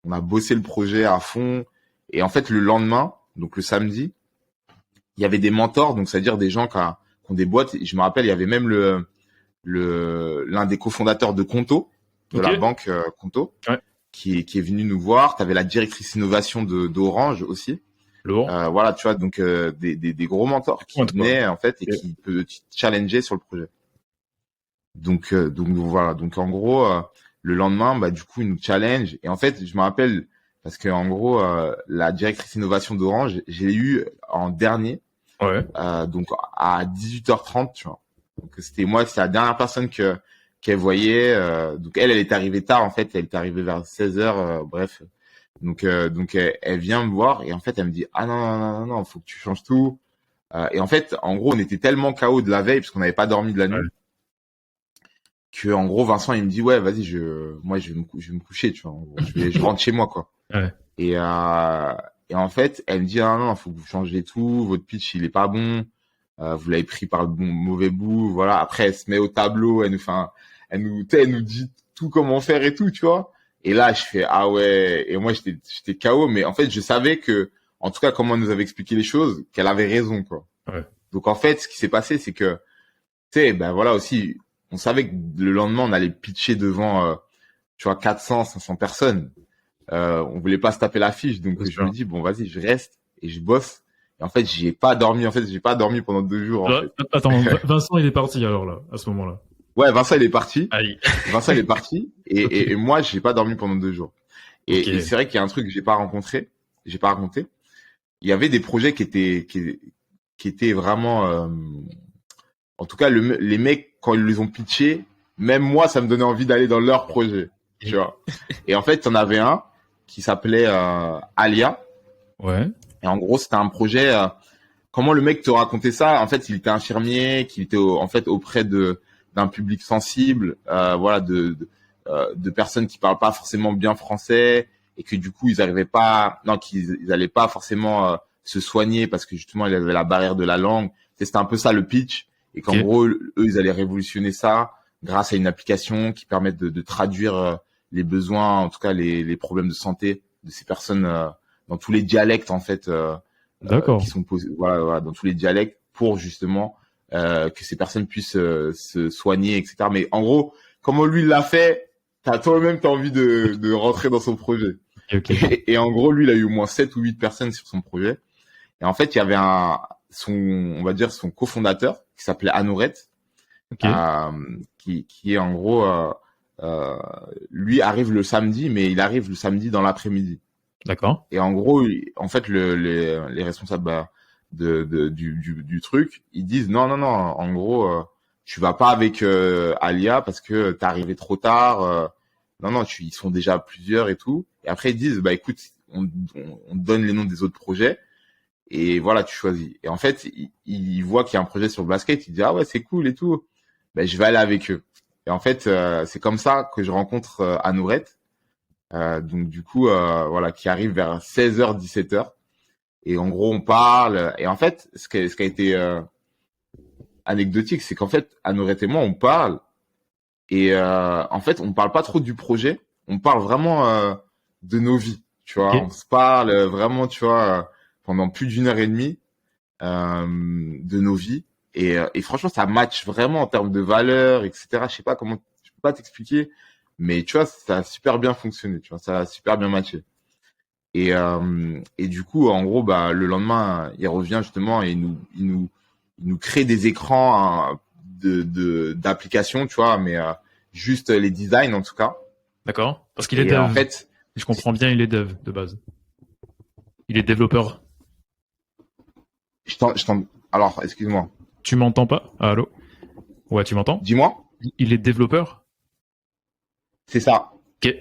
on a bossé le projet à fond. Et en fait, le lendemain, donc le samedi, il y avait des mentors, donc c'est-à-dire des gens qui ont des boîtes. Et je me rappelle, il y avait même l'un des cofondateurs de Conto, de la banque Conto, qui est venu nous voir. Tu avais la directrice innovation d'Orange aussi. Voilà, tu vois, donc des gros mentors qui venaient en fait et qui peuvent te challenger sur le projet. Donc voilà, donc en gros le lendemain, bah du coup ils nous challenge et en fait je me rappelle parce que en gros la directrice innovation d'Orange, j'ai eu en dernier, donc à 18h30, tu vois. Donc c'était la dernière personne qu'elle voyait. Donc elle est arrivée tard en fait, elle est arrivée vers 16h, bref. Donc elle vient me voir et en fait elle me dit ah non, faut que tu changes tout. Et en fait en gros on était tellement KO de la veille parce qu'on n'avait pas dormi de la nuit que en gros Vincent il me dit ouais vas-y je vais me coucher, tu vois. En gros, je rentre chez moi quoi. Et en fait elle me dit ah non, faut que vous changez tout, votre pitch il est pas bon, vous l'avez pris par le mauvais bout, voilà. Après elle se met au tableau, elle nous dit tout comment faire et tout, tu vois. Et là, je fais ah ouais. Et moi, j'étais KO, mais en fait, je savais que, en tout cas, comment elle nous avait expliqué les choses, qu'elle avait raison, quoi. Donc en fait, ce qui s'est passé, c'est que, tu sais, ben voilà aussi, on savait que le lendemain, on allait pitcher devant, tu vois, 400, 500 personnes. On voulait pas se taper la fiche, donc je me dis bon, vas-y, je reste et je bosse. Et en fait, j'ai pas dormi. En fait, j'ai pas dormi pendant 2 jours. En fait. Attends, Vincent, il est parti alors là, à ce moment-là. Ouais, Vincent il est parti. Aïe. Vincent il est parti et moi j'ai pas dormi pendant 2 jours. Et c'est vrai qu'il y a un truc que j'ai pas raconté. Il y avait des projets qui étaient vraiment, en tout cas les mecs quand ils les ont pitchés, même moi ça me donnait envie d'aller dans leur projet, tu vois. Et en fait, on avait un qui s'appelait Alia. Ouais. Et en gros c'était un projet. Comment le mec te racontait ça? En fait, il était infirmier, qu'il était en fait auprès d'un public sensible, voilà, de personnes qui parlent pas forcément bien français et que du coup qu'ils allaient pas forcément se soigner parce que justement il y avait la barrière de la langue. C'était un peu ça le pitch et qu'en gros eux ils allaient révolutionner ça grâce à une application qui permet de traduire les besoins, en tout cas les problèmes de santé de ces personnes dans tous les dialectes en fait, qui sont posés, voilà, dans tous les dialectes pour justement que ces personnes puissent se soigner, etc. Mais en gros, comment lui l'a fait, toi-même t'as envie de rentrer dans son projet. Et en gros, lui, il a eu au moins 7 ou 8 personnes sur son projet. Et en fait, il y avait on va dire son cofondateur qui s'appelait Anouret, qui est en gros, lui arrive le samedi, mais il arrive le samedi dans l'après-midi. D'accord. Et en gros, en fait, les responsables du truc, ils disent non, en gros, tu vas pas avec Alia parce que t'es arrivé trop tard. Non, ils sont déjà plusieurs et tout. Et après ils disent bah écoute, on donne les noms des autres projets et voilà, tu choisis. Et en fait, il voit qu'il y a un projet sur le basket, il dit ah ouais c'est cool et tout. Ben je vais aller avec eux. Et en fait, c'est comme ça que je rencontre Anouret. Donc du coup, voilà, qui arrive vers 16h, 17h. Et en gros, on parle. Et en fait, ce qui a été anecdotique, c'est qu'en fait, Anouret et moi, on parle. Et en fait, on parle pas trop du projet. On parle vraiment de nos vies. Tu vois, on se parle vraiment, tu vois, pendant plus d'1h30 de nos vies. Et franchement, ça match vraiment en termes de valeurs, etc. Je sais pas comment, je peux pas t'expliquer. Mais tu vois, ça a super bien fonctionné. Tu vois, ça a super bien matché. Et du coup, en gros, bah, le lendemain, il revient justement et il nous crée des écrans d'applications, tu vois, mais juste les designs en tout cas. D'accord. Parce qu'il est dev. En fait, je comprends bien, il est dev de base. Il est développeur. Alors, excuse-moi. Tu m'entends pas? Allô? Ouais, tu m'entends? Dis-moi. Il est développeur? C'est ça. Ok.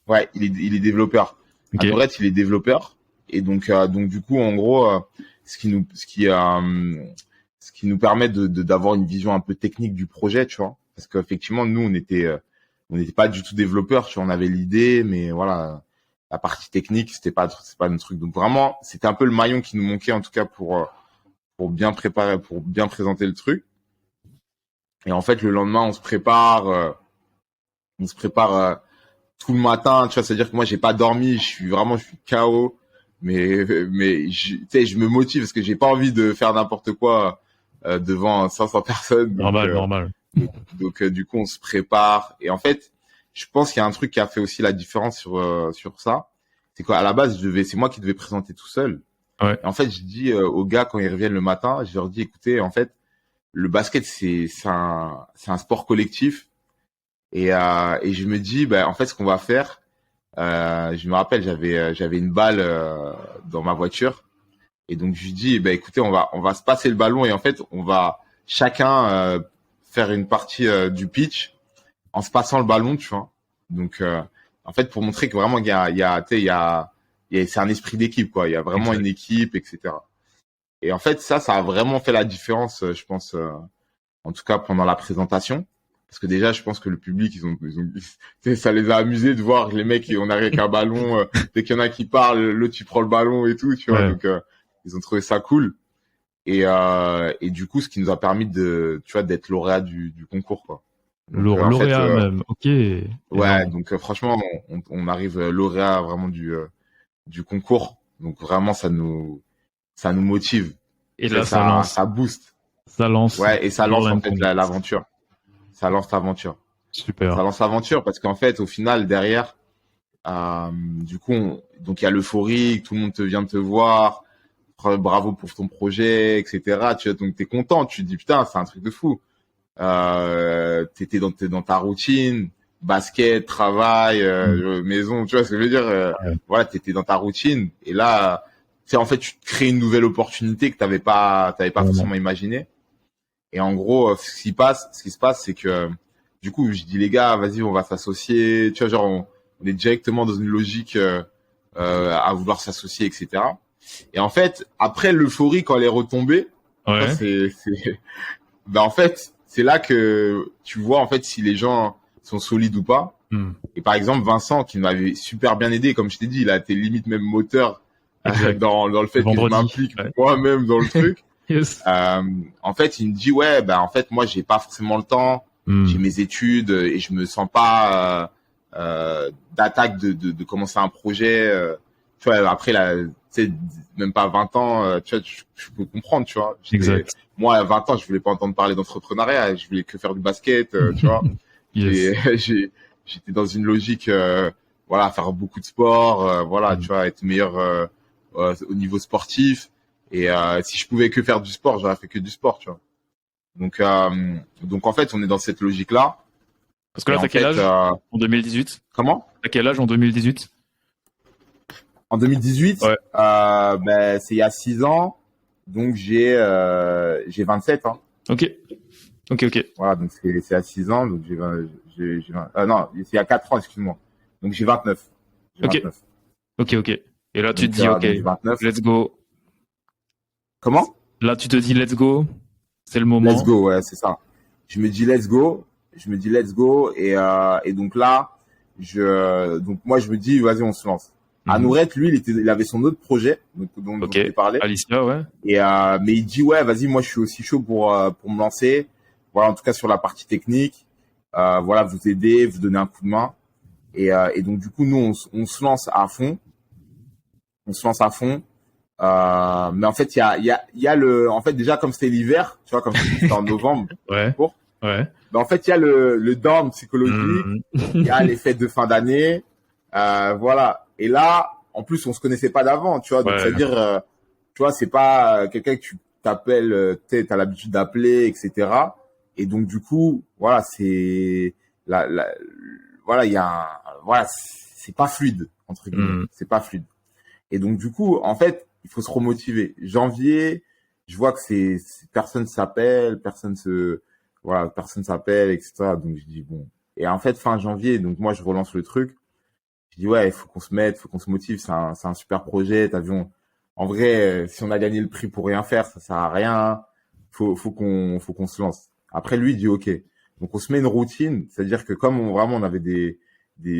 Ouais, il est développeur. Okay. Anouret, il est développeur. Et donc du coup, en gros, ce qui nous permet d'avoir une vision un peu technique du projet, tu vois. parce qu'effectivement, nous, on n'était pas du tout développeurs, tu vois, on avait l'idée, mais voilà, la partie technique, c'est pas notre truc. Donc vraiment, c'était un peu le maillon qui nous manquait, en tout cas, pour bien préparer, pour bien présenter le truc. Et en fait, le lendemain, on se prépare tout le matin, tu vois, c'est-à-dire que moi, j'ai pas dormi, je suis KO, mais tu sais, je me motive parce que j'ai pas envie de faire n'importe quoi devant 500 personnes. Normal. Du coup, on se prépare. Et en fait, je pense qu'il y a un truc qui a fait aussi la différence sur ça. C'est qu'à la base, c'est moi qui devais présenter tout seul. Ouais. Et en fait, je dis aux gars quand ils reviennent le matin, je leur dis, écoutez, en fait, le basket, c'est un sport collectif. Et je me dis, en fait, ce qu'on va faire, je me rappelle, j'avais une balle dans ma voiture. Et donc, je lui dis, écoutez, on va se passer le ballon et en fait, on va chacun faire une partie du pitch en se passant le ballon, tu vois. Donc, en fait, pour montrer que vraiment, c'est un esprit d'équipe, quoi. Il y a vraiment une équipe, etc. Et en fait, ça a vraiment fait la différence, je pense, en tout cas pendant la présentation. Parce que déjà, je pense que le public, ça les a amusés de voir les mecs, on arrive avec un ballon, dès qu'il y en a qui parle, l'autre, il prend le ballon et tout, tu vois. Donc, ils ont trouvé ça cool. Et du coup, ce qui nous a permis d'être lauréat du concours, quoi. Donc, Lauréat même, ok. Ouais, donc franchement, on arrive lauréat vraiment du concours. Donc vraiment, ça nous motive. Et là, ça booste. Ça lance. Ouais, et ça lance en fait l'aventure. Ça lance l'aventure. Super. Ça lance l'aventure parce qu'en fait, au final, derrière, du coup, donc il y a l'euphorie, tout le monde vient te voir, bravo pour ton projet, etc. Donc t'es content, tu te dis putain, c'est un truc de fou. T'es dans ta routine, basket, travail, maison, tu vois ce que je veux dire. Voilà, t'étais dans ta routine et là, en fait, tu te crées une nouvelle opportunité que t'avais pas forcément imaginé. Et en gros, ce qui se passe, c'est que du coup, je dis les gars, vas-y, on va s'associer. Tu vois, genre, on est directement dans une logique à vouloir s'associer, etc. Et en fait, après l'euphorie, quand elle est retombée, en fait, c'est là que tu vois en fait si les gens sont solides ou pas. Et par exemple, Vincent, qui m'avait super bien aidé, comme je t'ai dit, il a été limite même moteur dans le fait que je m'implique moi-même dans le truc. Yes. En fait, il me dit en fait moi j'ai pas forcément le temps, j'ai mes études et je me sens pas d'attaque de commencer un projet. Tu vois, après là, tu sais, même pas 20 ans, tu vois, je peux comprendre, tu vois. Exact. Moi, à 20 ans, je voulais pas entendre parler d'entrepreneuriat, je voulais que faire du basket, tu vois. J'étais dans une logique, voilà, faire beaucoup de sport, voilà, tu vois, être meilleur au niveau sportif. Et si je pouvais que faire du sport, j'aurais fait que du sport, tu vois. Donc en fait, on est dans cette logique-là. Parce que là, t'as quel âge en 2018 Comment? T'as quel âge en 2018 En 2018, c'est il y a 6 ans, donc j'ai 27 ans. Ok. Voilà, donc c'est à 6 ans, donc j'ai 20, non, c'est il y a 4 ans, excuse-moi. Donc j'ai 29. Ok. Et là, tu te dis, ok, 29. let's go. Comment? Là, tu te dis, let's go. C'est le moment. Let's go, ouais, c'est ça. Je me dis, let's go. Et donc là, donc moi, je me dis, vas-y, on se lance. Anouret, lui, il avait son autre projet, dont je t'ai parlé. Alicia, ouais. Et, mais il dit, ouais, vas-y, moi, je suis aussi chaud pour me lancer. Voilà, en tout cas, sur la partie technique. Voilà, vous aider, vous donner un coup de main. Et donc, du coup, nous, on se lance à fond. Mais en fait, il y a en fait, déjà, comme c'était l'hiver, tu vois, comme c'était en novembre. Ouais. Mais en fait, il y a le down psychologique. Il y a les fêtes de fin d'année. Voilà. Et là, en plus, on se connaissait pas d'avant, tu vois. Donc, c'est-à-dire, tu vois, c'est pas quelqu'un que tu t'appelles, t'as l'habitude d'appeler, etc. Et donc, du coup, voilà, voilà, voilà, c'est pas fluide, entre guillemets. C'est pas fluide. Et donc, du coup, en fait, il faut se remotiver. Janvier, je vois que personne s'appelle, personne s'appelle, etc. Donc, je dis bon. Et en fait, fin janvier, donc moi, je relance le truc. Je dis ouais, il faut qu'on se mette, faut qu'on se motive. C'est un super projet. T'as vu, en vrai, si on a gagné le prix pour rien faire, ça sert à rien. Faut qu'on se lance. Après, lui, il dit ok. Donc on se met une routine, c'est-à-dire que comme vraiment on avait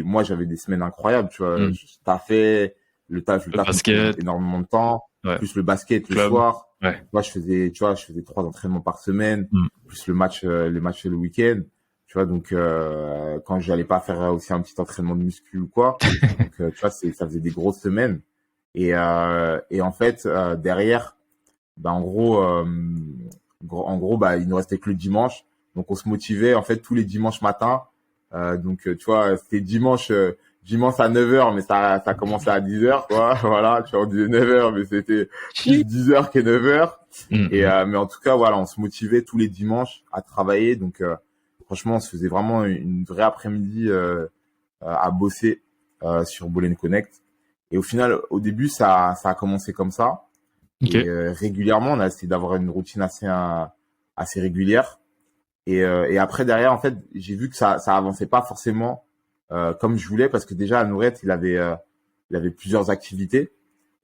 moi j'avais des semaines incroyables, tu vois, je taffais, le taf me prenait basket, énormément de temps, plus le basket le club. soir. Ouais. Moi je faisais 3 entraînements par semaine, plus les matchs le week-end. Tu vois, donc quand j'allais pas faire aussi un petit entraînement de muscu ou quoi, donc tu vois, ça faisait des grosses semaines. Et en fait derrière, bah en gros bah il nous restait que le dimanche, donc on se motivait en fait tous les dimanches matins. Donc tu vois, c'était dimanche à 9h, mais ça commençait à 10h, quoi. Voilà, tu vois, on disait 9h, mais c'était plus 10h que 9h. Et mais en tout cas, voilà, on se motivait tous les dimanches à travailler. Donc franchement, on se faisait vraiment une vraie après-midi à bosser sur Ball & Connect. Et au final, au début, ça a commencé comme ça. Okay. Et régulièrement, on a essayé d'avoir une routine assez régulière. Et après, derrière, en fait, j'ai vu que ça avançait pas forcément comme je voulais, parce que déjà, à Nourette, il avait plusieurs activités.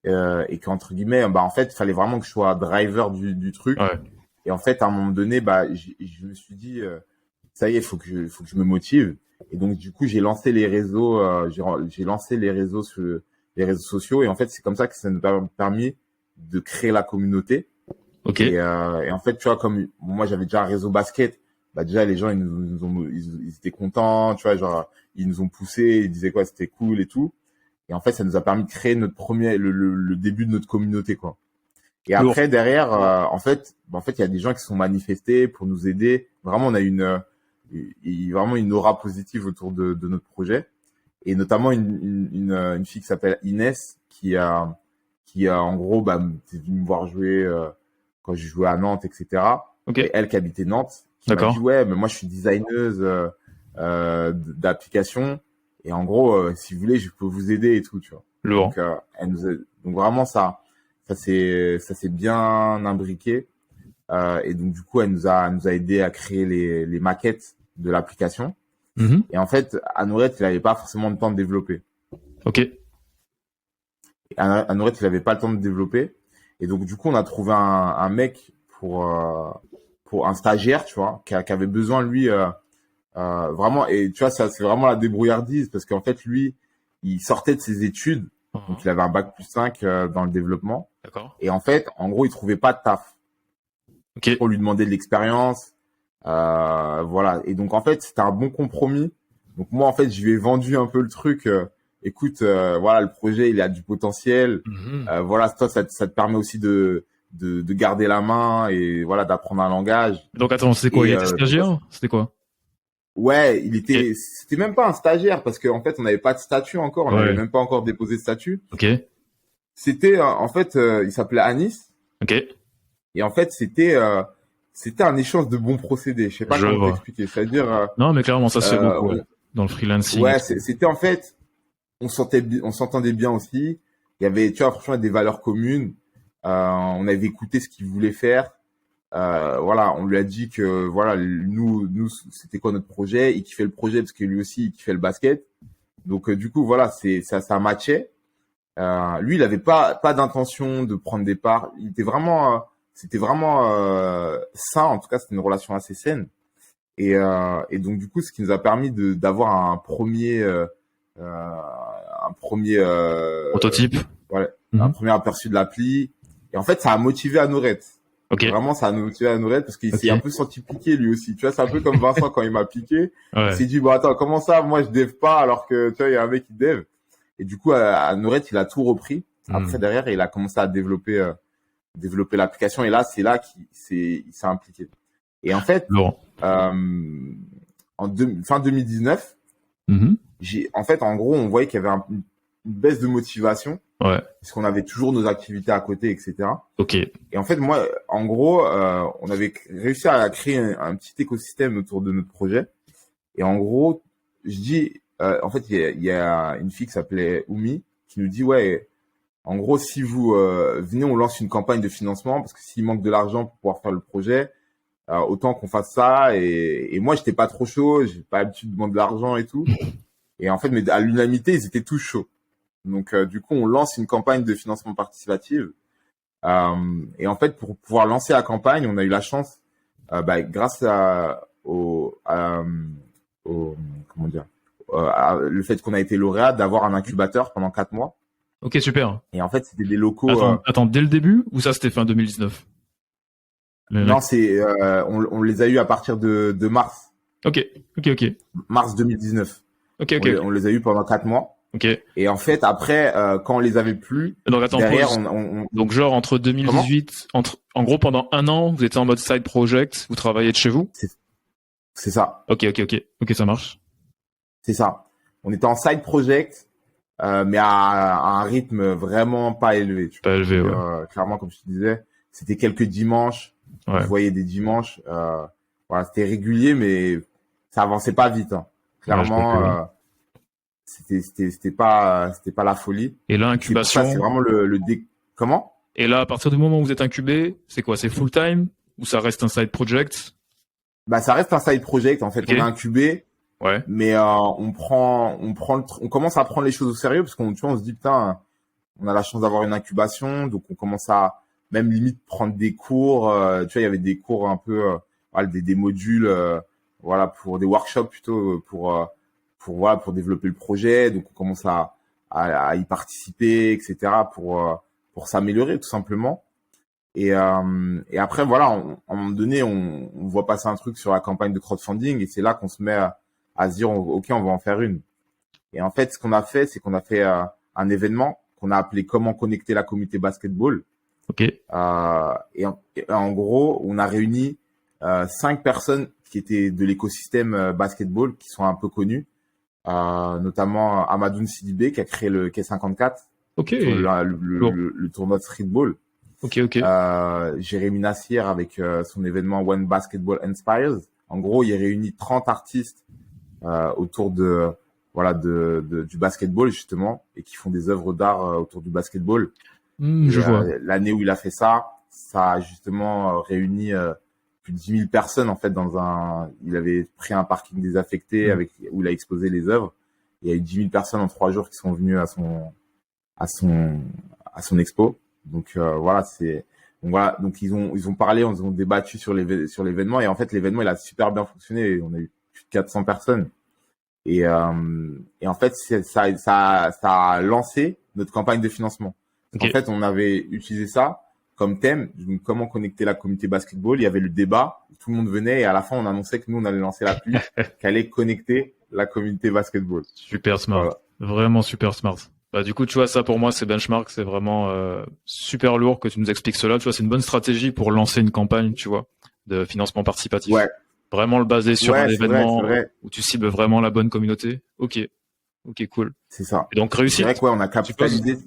Et qu'entre guillemets, bah en fait, il fallait vraiment que je sois driver du truc. Ouais. Et en fait, à un moment donné, bah je me suis dit ça y est, faut que je me motive. Et donc du coup, j'ai lancé les réseaux j'ai lancé les réseaux sur les réseaux sociaux, et en fait, c'est comme ça que ça nous a permis de créer la communauté. OK. Et en fait, tu vois, comme moi j'avais déjà un réseau basket, bah déjà les gens ils étaient contents, tu vois, genre ils nous ont poussé, ils disaient quoi, c'était cool et tout. Et en fait, ça nous a permis de créer le début de notre communauté, quoi. Et après, derrière, en fait, il y a des gens qui sont manifestés pour nous aider. Vraiment, on a vraiment une aura positive autour de notre projet. Et notamment une fille qui s'appelle Inès, qui a en gros, bah, est venue me voir jouer quand je jouais à Nantes, etc. Okay. Et elle qui habitait Nantes, qui m'a dit ouais, mais moi je suis designeuse d'applications. Et en gros, si vous voulez, je peux vous aider et tout, tu vois. Lourd. Donc vraiment ça s'est bien imbriqué. Et donc du coup, elle nous a aidé à créer les maquettes de l'application. Et en fait, à Nourette, il n'avait pas forcément le temps de développer. Ok. À Nourette, il n'avait pas le temps de développer. Et donc du coup, on a trouvé un mec pour un stagiaire, tu vois, qui avait besoin lui vraiment. Et tu vois, ça c'est vraiment la débrouillardise, parce qu'en fait, lui, il sortait de ses études. Donc, il avait un bac+5 dans le développement. D'accord. Et en fait, en gros, il trouvait pas de taf. Okay. On lui demandait de l'expérience. Voilà. Et donc, en fait, c'était un bon compromis. Donc, moi, en fait, je lui ai vendu un peu le truc. Écoute, voilà, le projet, il a du potentiel. Voilà, toi, ça te permet aussi de garder la main et voilà, d'apprendre un langage. Donc, attends, c'était quoi? Il était stagiaire? C'était quoi? Ouais, c'était même pas un stagiaire, parce qu'en fait, on n'avait pas de statut encore. On n'avait même pas encore déposé de statut. Ok. C'était, en fait, il s'appelait Anis. Ok. Et en fait, c'était un échange de bons procédés. Je sais pas comment t'expliquer. C'est-à-dire. Non, mais clairement, ça se fait beaucoup dans le freelancing. Ouais, c'était en fait, on s'entendait bien aussi. Il y avait, tu vois, franchement, des valeurs communes. On avait écouté ce qu'il voulait faire. Voilà, on lui a dit que voilà, nous c'était quoi notre projet. Il kiffait le projet parce que lui aussi il kiffait le basket. Donc du coup voilà, ça matchait. Lui, il avait pas d'intention de prendre des parts. Il était vraiment c'était vraiment sain. En tout cas, c'était une relation assez saine. Et donc du coup, ce qui nous a permis d'avoir un premier prototype. Voilà, un premier aperçu de l'appli. Et en fait, ça a motivé Anorette. Okay. Vraiment, ça a motivé Anorette parce qu'il s'est un peu senti piqué lui aussi. Tu vois, c'est un peu comme Vincent quand il m'a piqué. Ouais. Il s'est dit, bon, attends, comment ça, moi, je dev pas alors que, tu vois, il y a un mec qui dev. Et du coup, Anorette, il a tout repris. Après, derrière, il a commencé à développer l'application. Et là, c'est là qu'il s'est impliqué. Et en fait, fin 2019, en fait, en gros, on voyait qu'il y avait une baisse de motivation. Ouais. Parce qu'on avait toujours nos activités à côté, etc. Ok. Et en fait, moi, en gros, on avait réussi à créer un petit écosystème autour de notre projet. Et en gros, je dis, en fait, il y a une fille qui s'appelait Oumi qui nous dit, ouais, en gros, si vous venez, on lance une campagne de financement, parce que s'il manque de l'argent pour pouvoir faire le projet, autant qu'on fasse ça. Et moi, j'étais pas trop chaud, j'ai pas l'habitude de demander de l'argent et tout. Et en fait, mais à l'unanimité, ils étaient tous chauds. Donc, du coup, on lance une campagne de financement participatif. Et en fait, pour pouvoir lancer la campagne, on a eu la chance, grâce comment dire, le fait qu'on a été lauréat, d'avoir un incubateur pendant 4 mois. Ok, super. Et en fait, c'était des locaux. Attends, dès le début ou ça c'était fin 2019? Non, on les a eu à partir de mars. Ok. Mars 2019. Ok. On les a eu pendant 4 mois. Ok. Et en fait, après, quand on les avait plus, donc attends, derrière, donc genre entre 2018, en gros pendant 1 an, vous étiez en mode side project, vous travaillez de chez vous? C'est ça. Ok, ça marche. C'est ça. On était en side project, mais à un rythme vraiment pas élevé. Pas élevé, ouais. Clairement, comme je te disais, c'était quelques dimanches. Ouais. Je voyais des dimanches. Voilà, c'était régulier, mais ça avançait pas vite. Hein. Clairement, c'était pas la folie. Et là, incubation. C'est vraiment Comment? Et là, à partir du moment où vous êtes incubé, c'est quoi? C'est full time ou ça reste un side project? Bah, ça reste un side project. En fait, Okay. On a incubé. Ouais. Mais on commence à prendre les choses au sérieux parce qu'on se dit putain, on a la chance d'avoir une incubation, donc on commence à même limite prendre des cours. Tu vois, il y avait des cours un peu, voilà, des modules, voilà, pour des workshops plutôt pour développer le projet. Donc on commence à y participer, etc. pour s'améliorer tout simplement. Et après voilà, à un moment donné, on voit passer un truc sur la campagne de crowdfunding et c'est là qu'on se met à se dire ok, on va en faire une. Et en fait, ce qu'on a fait, c'est qu'on a fait un événement qu'on a appelé Comment connecter la communauté basketball. Ok. Et en gros, on a réuni 5 personnes qui étaient de l'écosystème basketball, qui sont un peu connues, notamment Amadoun Sidibé qui a créé le K54, Ok. le tournoi de streetball. Ok. Jérémy Nassir avec son événement When Basketball Inspires. En gros, il réunit 30 artistes autour du basketball justement et qui font des œuvres d'art autour du basketball. Je vois. L'année où il a fait ça a justement réuni plus de 10 000 personnes en fait il avait pris un parking désaffecté où il a exposé les œuvres. Il y a eu 10 000 personnes en 3 jours qui sont venues à son expo. Donc voilà, donc ils ont parlé, ils ont débattu sur l'événement et en fait l'événement il a super bien fonctionné. On a eu plus de 400 personnes et en fait ça a lancé notre campagne de financement. Okay. En fait, on avait utilisé ça comme thème, donc comment connecter la communauté basketball. Il y avait le débat, tout le monde venait et à la fin on annonçait que nous on allait lancer l'appli qui allait connecter la communauté basketball. Super smart, voilà. Vraiment super smart. Bah, du coup, tu vois, ça pour moi, c'est benchmark, c'est vraiment super lourd que tu nous expliques cela. Tu vois, c'est une bonne stratégie pour lancer une campagne, tu vois, de financement participatif. Ouais. Vraiment le baser sur un événement où tu cibles vraiment la bonne communauté. Ok, cool. C'est ça. Et donc réussite. C'est vrai que on a capitalisé.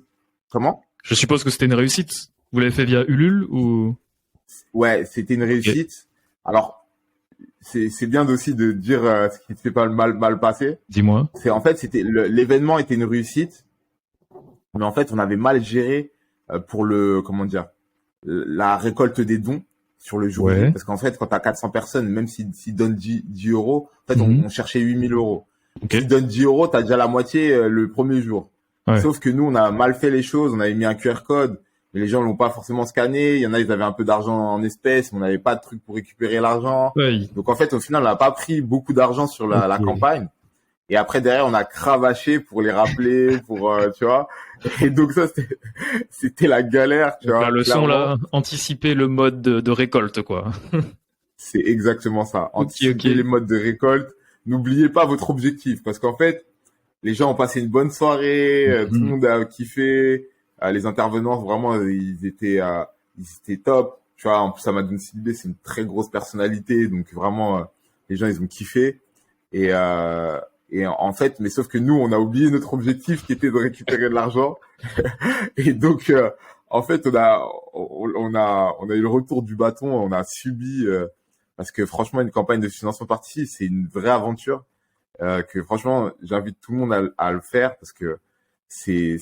Comment? Je suppose que c'était une réussite. Vous l'avez fait via Ulule ou? Ouais, c'était une réussite. Okay. Alors, c'est bien aussi de dire ce qui ne s'est pas mal passé. Dis-moi. En fait, l'événement était une réussite. Mais en fait, on avait mal géré pour la récolte des dons sur le jour. Ouais. Parce qu'en fait, quand tu as 400 personnes, même s'ils donnent 10 euros, en fait, on cherchait 8 000 euros. Okay. S'ils donnent 10 euros, tu as déjà la moitié le premier jour. Ouais. Sauf que nous, on a mal fait les choses. On avait mis un QR code, mais les gens l'ont pas forcément scanné. Il y en a, ils avaient un peu d'argent en espèces, mais on n'avait pas de truc pour récupérer l'argent. Ouais. Donc, en fait, au final, on n'a pas pris beaucoup d'argent sur la campagne. Et après, derrière, on a cravaché pour les rappeler, tu vois. Et donc, ça, c'était la galère, tu vois. La leçon, là, anticiper le mode de récolte, quoi. C'est exactement ça. Anticiper les modes de récolte. N'oubliez pas votre objectif. Parce qu'en fait, les gens ont passé une bonne soirée, tout le monde a kiffé. Les intervenants, vraiment, ils étaient top. Tu vois, en plus, Amadoun Sidibé, c'est une très grosse personnalité. Donc, vraiment, les gens, ils ont kiffé. Et en fait, mais sauf que nous, on a oublié notre objectif qui était de récupérer de l'argent. Et donc, en fait, on a eu le retour du bâton, on a subi, parce que franchement, une campagne de financement participatif, c'est une vraie aventure, que franchement, j'invite tout le monde à le faire parce que c'est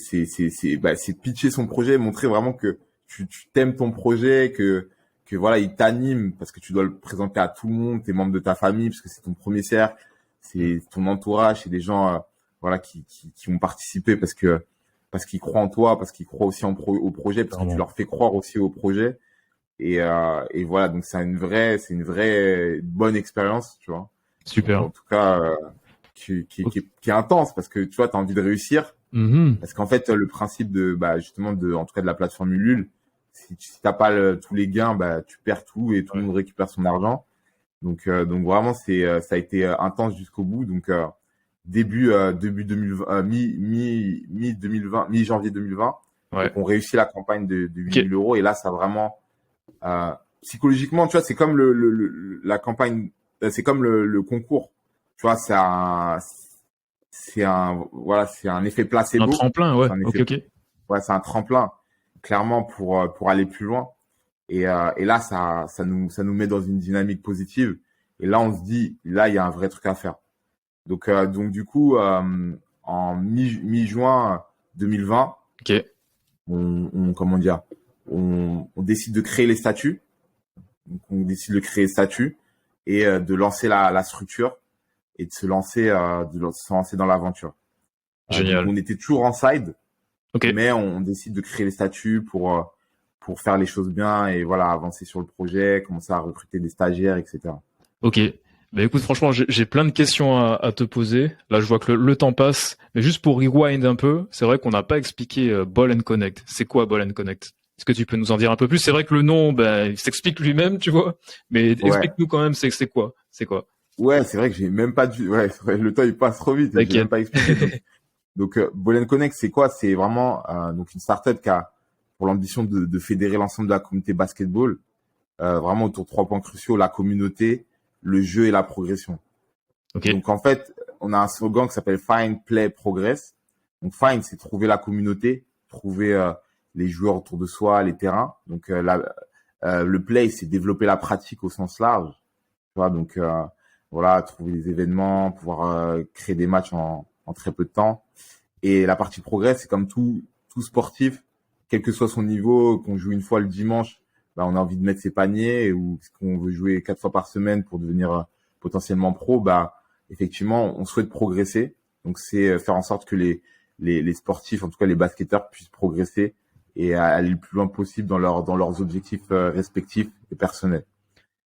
pitcher son projet, montrer vraiment que tu t'aimes ton projet, que voilà, il t'anime parce que tu dois le présenter à tout le monde, tes membres de ta famille, parce que c'est ton premier cercle. C'est ton entourage, c'est des gens voilà qui vont participer parce qu'ils croient en toi, parce qu'ils croient aussi au projet, parce que tu leur fais croire aussi au projet. Et voilà, donc c'est une vraie bonne expérience, tu vois. Super. En tout cas, qui est intense parce que tu vois, t'as envie de réussir. Parce qu'en fait, le principe justement en tout cas de la plateforme Ulule, si t'as pas tous les gains, tu perds tout et tout le monde récupère son argent. Donc vraiment, ça a été intense jusqu'au bout. Donc, début 2020, mi 2020, mi-janvier 2020. Ouais. Donc, on réussit la campagne de 8 000 euros. Et là, ça vraiment, psychologiquement, tu vois, c'est comme la campagne, c'est comme le concours. Tu vois, c'est un effet placebo. Un tremplin, ouais. Ok. Ouais, c'est un tremplin, clairement, pour aller plus loin. Et là, ça nous met dans une dynamique positive. Et là, on se dit, là, il y a un vrai truc à faire. Donc du coup, en mi-juin 2020, ok, on décide de créer les statuts. Donc, on décide de créer les statuts et de lancer la structure et de se lancer dans l'aventure. Génial. Donc, on était toujours en side, okay. Mais on décide de créer les statuts pour faire les choses bien et voilà, avancer sur le projet, commencer à recruter des stagiaires, etc. Ok. Bah écoute, franchement, j'ai plein de questions à te poser. Là, je vois que le temps passe. Mais juste pour rewind un peu, c'est vrai qu'on n'a pas expliqué Ball and Connect. C'est quoi Ball and Connect? Est-ce que tu peux nous en dire un peu plus? C'est vrai que le nom, il s'explique lui-même, tu vois. Mais explique-nous quand même, c'est quoi? C'est quoi? Ouais, c'est vrai que j'ai même pas dû. Ouais, le temps il passe trop vite. J'ai même pas expliqué. Donc Ball and Connect, c'est quoi? C'est vraiment donc une startup qui a pour l'ambition de fédérer l'ensemble de la communauté basketball, vraiment autour de 3 points cruciaux: la communauté, le jeu et la progression. Okay. Donc en fait, on a un slogan qui s'appelle Find, Play, Progress. Donc Find, c'est trouver la communauté, trouver les joueurs autour de soi, les terrains. Donc le Play, c'est développer la pratique au sens large. Tu vois, donc voilà, trouver des événements, pouvoir créer des matchs en très peu de temps. Et la partie Progress, c'est comme tout sportif, quel que soit son niveau, qu'on joue une fois le dimanche, on a envie de mettre ses paniers, ou qu'on veut jouer 4 fois par semaine pour devenir potentiellement pro, effectivement, on souhaite progresser. Donc, c'est faire en sorte que les sportifs, en tout cas les basketteurs, puissent progresser et aller le plus loin possible dans leurs objectifs respectifs et personnels.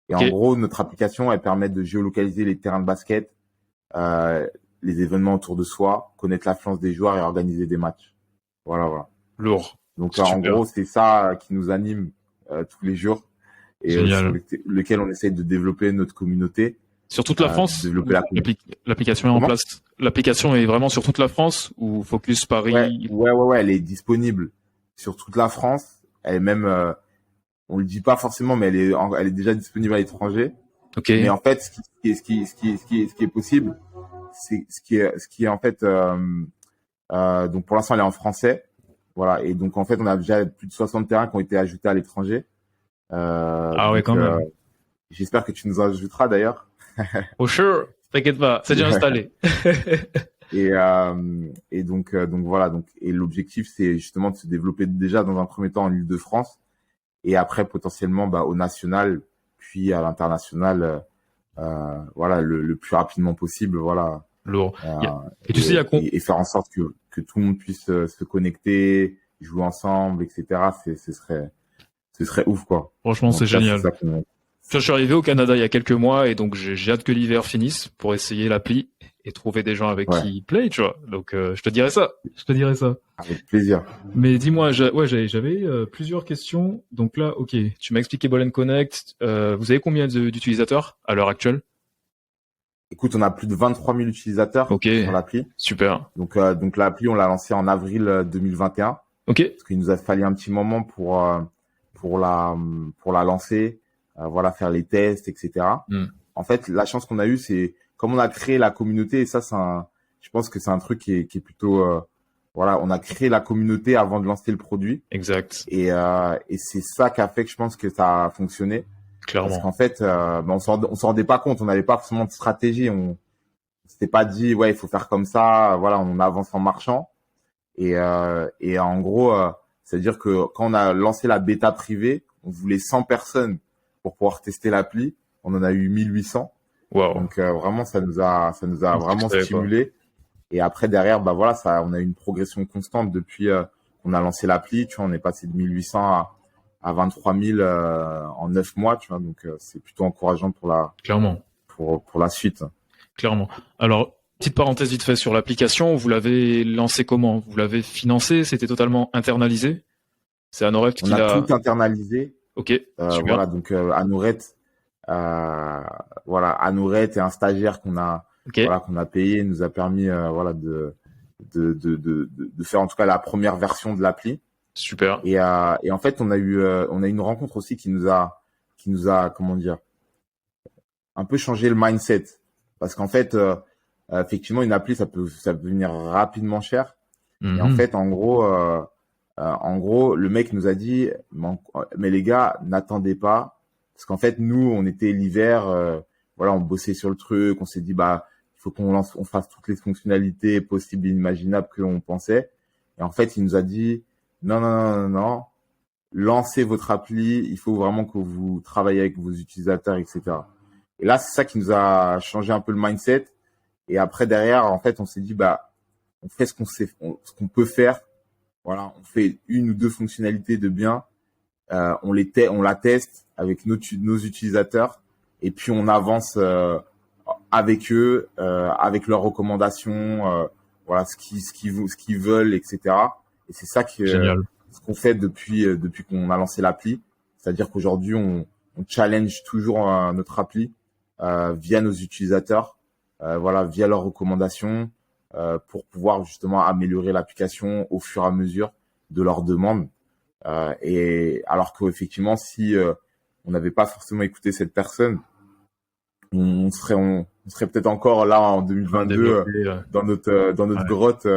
Et en gros, notre application, elle permet de géolocaliser les terrains de basket, les événements autour de soi, connaître l'affluence des joueurs et organiser des matchs. Voilà. Lourd. Donc, en gros, c'est ça qui nous anime tous les jours et sur lequel on essaye de développer notre communauté. Sur toute la France, l'application est en place. L'application est vraiment sur toute la France ou focus Paris? Ouais, elle est disponible sur toute la France. Elle est même, on le dit pas forcément, mais elle est déjà disponible à l'étranger. Okay. Mais en fait, ce qui est possible, c'est ce qui est en fait, donc pour l'instant, elle est en français. Voilà. Et donc, en fait, on a déjà plus de 60 terrains qui ont été ajoutés à l'étranger. Ouais, quand même. J'espère que tu nous en ajouteras d'ailleurs. Oh, sure. T'inquiète pas. C'est déjà installé. Et donc voilà. Et l'objectif, c'est justement de se développer déjà dans un premier temps en Île-de-France et après potentiellement, au national, puis à l'international, voilà, le plus rapidement possible, voilà. Lourd. Et tu sais, il y a et faire en sorte que tout le monde puisse se connecter, jouer ensemble, etc. Ce serait ouf, quoi. Franchement, c'est génial. Je suis arrivé au Canada il y a quelques mois et donc j'ai hâte que l'hiver finisse pour essayer l'appli et trouver des gens avec qui play, tu vois. Donc je te dirai ça. Avec plaisir. Mais dis-moi, j'avais plusieurs questions. Donc là, ok, tu m'as expliqué Ball and Connect. Vous avez combien d'utilisateurs à l'heure actuelle? Écoute, on a plus de 23 000 utilisateurs sur l'appli. Super. Donc l'appli, on l'a lancée en avril 2021. Ok. Parce qu'il nous a fallu un petit moment pour la lancer, voilà, faire les tests, etc. En fait, la chance qu'on a eue, c'est comme on a créé la communauté, et ça, je pense que c'est un truc qui est plutôt, voilà, on a créé la communauté avant de lancer le produit. Exact. Et c'est ça qui a fait que je pense que ça a fonctionné. Clairement. Parce qu'en fait, on s'en rendait pas compte, on n'avait pas forcément de stratégie, on s'était pas dit, ouais, il faut faire comme ça, voilà, on avance en marchant. Et en gros, c'est-à-dire que quand on a lancé la bêta privée, on voulait 100 personnes pour pouvoir tester l'appli. On en a eu 1800. Wow. Donc vraiment, ça nous a vraiment stimulé. Et après derrière, voilà, on a eu une progression constante depuis qu'on a lancé l'appli. Tu vois, on est passé de 1800 à à 23 000 en 9 mois, tu vois. Donc c'est plutôt encourageant Clairement. Pour la suite. Clairement. Alors, petite parenthèse vite fait sur l'application, vous l'avez lancé comment? Vous l'avez financé? C'était totalement internalisé? C'est Anorect qui On a l'a... tout internalisé. Ok, super. Voilà, donc Anorect, voilà, Anorect et un stagiaire qu'on a, Ok, voilà, qu'on a payé nous a permis, voilà, de faire en tout cas la première version de l'appli. super. Et en fait, on a eu une rencontre aussi qui nous a, comment dire, un peu changé le mindset. Parce qu'en fait, effectivement, une appli, ça peut devenir rapidement cher. Et en Mhm. fait, en gros, le mec nous a dit, mais les gars, n'attendez pas, parce qu'en fait, nous, on était l'hiver, voilà, on bossait sur le truc, on s'est dit, bah, il faut on fasse toutes les fonctionnalités possibles et imaginables que l'on pensait. Et en fait, il nous a dit, non, non, non, non, non, lancez votre appli, il faut vraiment que vous travaillez avec vos utilisateurs, etc. Et là, c'est ça qui nous a changé un peu le mindset. Et après, derrière, en fait, on s'est dit, bah, on fait ce qu'on peut faire. Voilà, on fait une ou deux fonctionnalités de bien, on la teste avec nos utilisateurs et puis on avance avec eux, avec leurs recommandations, voilà ce qu'ils veulent, etc. Et c'est ça Génial. ce qu'on fait depuis qu'on a lancé l'appli, c'est-à-dire qu'aujourd'hui on challenge toujours notre appli via nos utilisateurs, voilà via leurs recommandations pour pouvoir justement améliorer l'application au fur et à mesure de leurs demandes. Et alors qu'effectivement, si on n'avait pas forcément écouté cette personne, on serait peut-être encore là en 2022 dans notre Ouais. grotte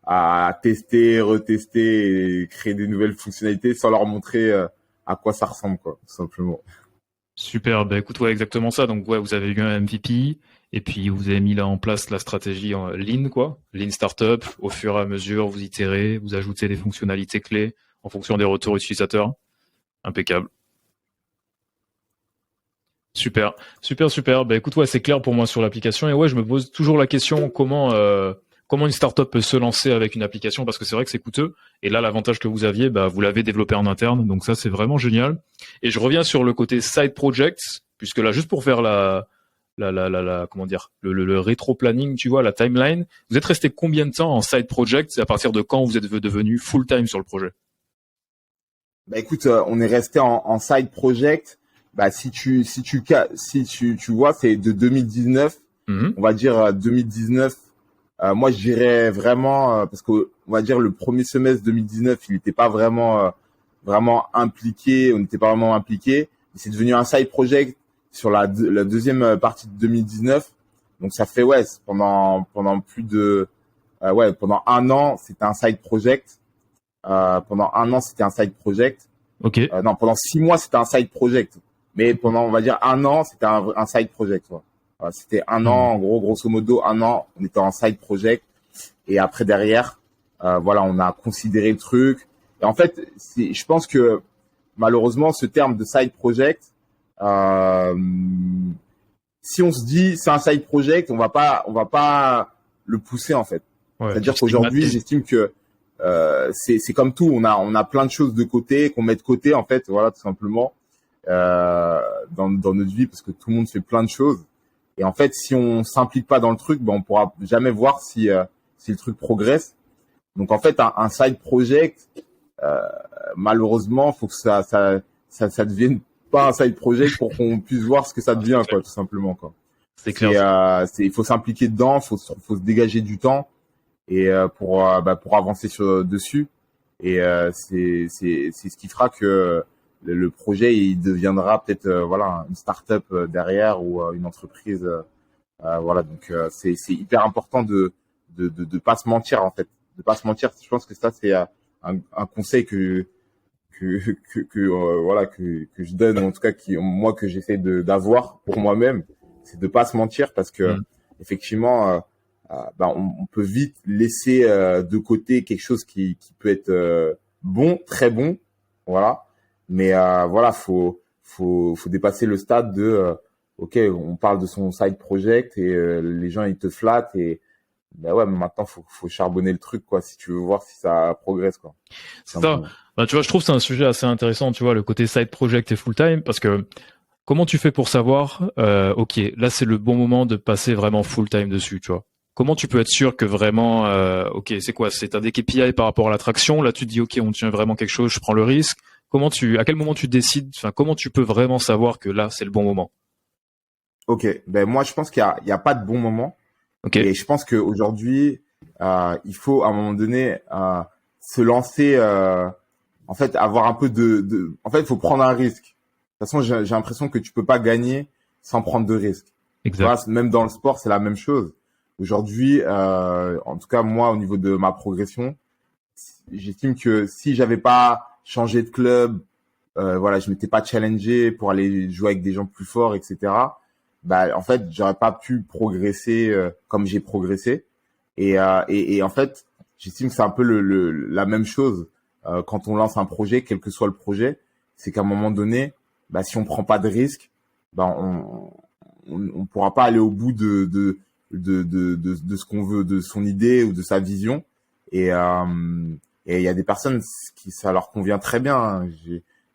à tester, retester et créer des nouvelles fonctionnalités sans leur montrer à quoi ça ressemble, quoi, tout simplement. Super, bah écoute, ouais, exactement ça. Donc ouais, vous avez eu un MVP et puis vous avez mis là en place la stratégie en Lean, quoi. Lean Startup. Au fur et à mesure, vous itérez, vous ajoutez des fonctionnalités clés en fonction des retours utilisateurs. Impeccable. Super, super, super. Bah écoute, ouais, c'est clair pour moi sur l'application. Et ouais, je me pose toujours la question comment une startup peut se lancer avec une application parce que c'est vrai que c'est coûteux. Et là, l'avantage que vous aviez, bah vous l'avez développé en interne, donc ça c'est vraiment génial. Et je reviens sur le côté side projects, puisque là, juste pour faire comment dire, le rétro planning, tu vois, la timeline. Vous êtes resté combien de temps en side projects et à partir de quand vous êtes devenu full time sur le projet? Bah écoute, on est resté en side project. Bah si tu vois, c'est de 2019, Mhm. on va dire 2019. Moi, je dirais vraiment parce que on va dire le premier semestre 2019, il n'était pas vraiment impliqué. On n'était pas vraiment impliqué. C'est devenu un side project sur la deuxième partie de 2019. Donc ça fait ouais pendant plus de pendant un an, c'était un side project. Pendant un an, c'était un side project. Ok. Non, pendant 6 mois, c'était un side project. Mais pendant, on va dire, un an, c'était un side project. Ouais. Voilà, c'était un an, Mhm. en gros, grosso modo, un an, on était en side project. Et après, derrière, voilà, on a considéré le truc. Et en fait, je pense que malheureusement, ce terme de side project, euh, si on se dit c'est un side project, on va pas le pousser en fait. Ouais, C'est-à-dire pour qu'aujourd'hui, stigmatiser. j'estime que c'est comme tout, on a plein de choses de côté qu'on met de côté en fait, voilà tout simplement dans notre vie parce que tout le monde fait plein de choses. Et en fait, si on s'implique pas dans le truc, ben on pourra jamais voir si le truc progresse. Donc en fait, un side project, euh, malheureusement, faut que ça devienne pas un side project pour qu'on puisse voir ce que ça devient quoi, tout simplement quoi. C'est clair. Il faut s'impliquer dedans, faut se dégager du temps et pour avancer dessus. Et c'est ce qui fera que le projet il deviendra peut-être voilà une start-up derrière ou une entreprise voilà donc c'est hyper important de pas se mentir en fait, de pas se mentir. Je pense que ça c'est un conseil voilà que je donne, en tout cas moi que j'essaie d'avoir pour moi-même, c'est de pas se mentir parce que Mhm. effectivement on peut vite laisser de côté quelque chose qui peut être bon, très bon, voilà. Mais voilà, faut dépasser le stade de ok, on parle de son side project et les gens ils te flattent et ben ouais, mais maintenant faut charbonner le truc quoi si tu veux voir si ça progresse quoi, tout C'est ça. simplement. Bah, tu vois, je trouve que c'est un sujet assez intéressant, tu vois, le côté side project et full time, parce que comment tu fais pour savoir, ok, là c'est le bon moment de passer vraiment full time dessus, tu vois. Comment tu peux être sûr que vraiment, ok, c'est quoi, c'est t'as des KPI par rapport à l'attraction, là tu te dis ok, on tient vraiment quelque chose, je prends le risque. À quel moment tu décides, enfin, comment tu peux vraiment savoir que là c'est le bon moment? Ok, ben moi je pense qu'il y a pas de bon moment Ok, et je pense qu'aujourd'hui il faut à un moment donné se lancer, en fait avoir un peu en fait il faut prendre un risque. De toute façon j'ai l'impression que tu peux pas gagner sans prendre de risques. Tu vois, exact. même dans le sport c'est la même chose. Aujourd'hui, en tout cas moi au niveau de ma progression, j'estime que si j'avais pas changé de club, voilà, je m'étais pas challengé pour aller jouer avec des gens plus forts, etc. Bah, en fait, j'aurais pas pu progresser comme j'ai progressé. Et en fait, j'estime que c'est un peu la même chose quand on lance un projet, quel que soit le projet. C'est qu'à un moment donné, bah, si on prend pas de risque, bah, on pourra pas aller au bout de ce qu'on veut, de son idée ou de sa vision. Et et il y a des personnes qui ça leur convient très bien, hein.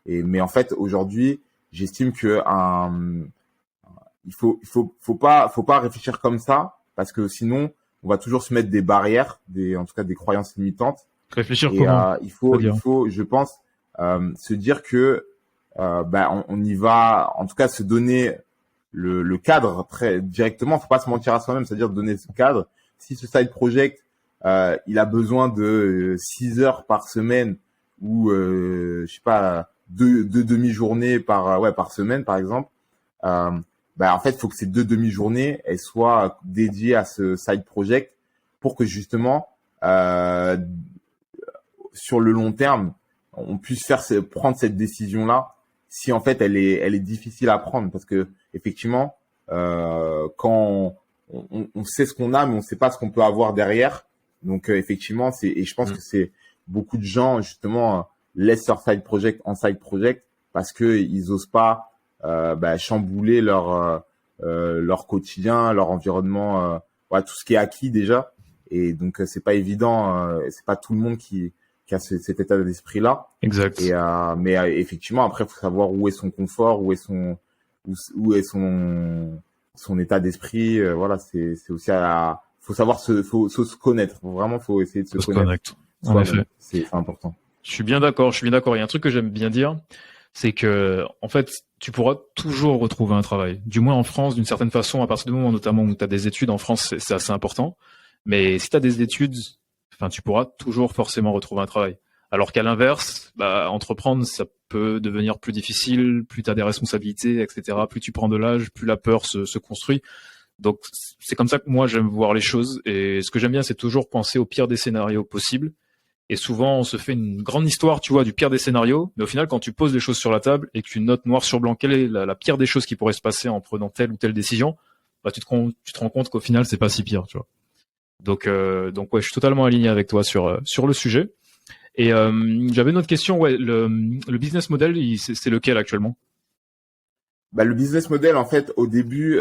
Mais en fait, aujourd'hui, j'estime que faut pas réfléchir comme ça parce que sinon, on va toujours se mettre des barrières, en tout cas des croyances limitantes. Réfléchir Et comment? il C'est-à-dire. faut, je pense, se dire que bah, on y va, en tout cas, se donner le cadre très directement. Faut pas se mentir à soi-même, c'est-à-dire donner ce cadre. Si ce side project, il a besoin de 6 heures par semaine ou je sais pas deux demi-journées par semaine par exemple, euh, bah en fait il faut que ces deux demi-journées elles soient dédiées à ce side project pour que justement sur le long terme on puisse prendre cette décision là si en fait elle est difficile à prendre parce que effectivement quand on sait ce qu'on a mais on sait pas ce qu'on peut avoir derrière donc effectivement et je pense Mm. que c'est beaucoup de gens justement laissent leur side project en side project parce que ils osent pas bah, chambouler leur quotidien leur environnement voilà, tout ce qui est acquis déjà et donc c'est pas évident c'est pas tout le monde qui a cet état d'esprit là Exact. mais effectivement après il faut savoir où est son confort où est son état d'esprit voilà c'est aussi faut savoir faut se connaître vraiment faut essayer de se Ça se connaître connecte. En soi-même effet. c'est important. Je suis bien d'accord, je suis bien d'accord. Il y a un truc que j'aime bien dire, c'est que, en fait, tu pourras toujours retrouver un travail. Du moins en France, d'une certaine façon, à partir du moment notamment où tu as des études en France, c'est assez important. Mais si tu as des études, enfin, tu pourras toujours forcément retrouver un travail. Alors qu'à l'inverse, bah, entreprendre, ça peut devenir plus difficile, plus tu as des responsabilités, etc. Plus tu prends de l'âge, plus la peur se construit. Donc, c'est comme ça que moi, j'aime voir les choses. Et ce que j'aime bien, c'est toujours penser au pire des scénarios possibles et souvent, on se fait une grande histoire, tu vois, du pire des scénarios. Mais au final, quand tu poses les choses sur la table et que tu notes noir sur blanc quelle est la pire des choses qui pourraient se passer en prenant telle ou telle décision, bah, tu te rends compte qu'au final, c'est pas si pire, tu vois. Donc ouais, je suis totalement aligné avec toi sur le sujet. Et j'avais une autre question. Ouais, le business model, c'est lequel actuellement? Bah, le business model en fait au début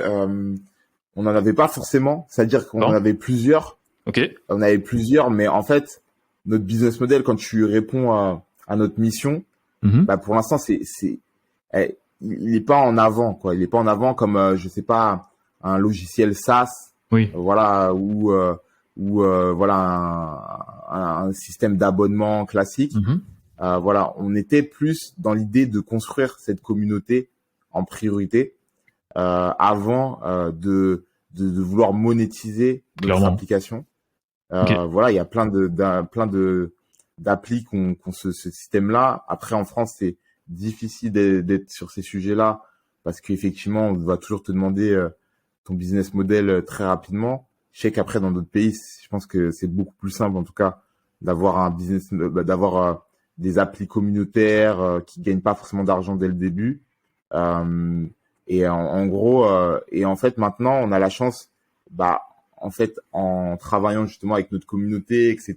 on n'en avait pas forcément c'est-à-dire qu'on en Non. avait plusieurs Ok. mais en fait notre business model quand tu réponds à notre mission Mhm. bah pour l'instant il est pas en avant quoi il est pas en avant comme je sais pas un logiciel SaaS Oui. voilà ou voilà un système d'abonnement classique Mhm. voilà on était plus dans l'idée de construire cette communauté en priorité avant de vouloir monétiser notre Clairement. application. Ok. Voilà, il y a plein de d'applis ce système-là. Après, en France, c'est difficile d'être sur ces sujets-là parce qu'effectivement, on va toujours te demander ton business model très rapidement. Je sais qu'après, dans d'autres pays, je pense que c'est beaucoup plus simple, en tout cas, d'avoir un business, d'avoir des applis communautaires qui gagnent pas forcément d'argent dès le début. Euh, en gros, et en fait, maintenant, on a la chance, bah, en fait, en travaillant justement avec notre communauté, etc.,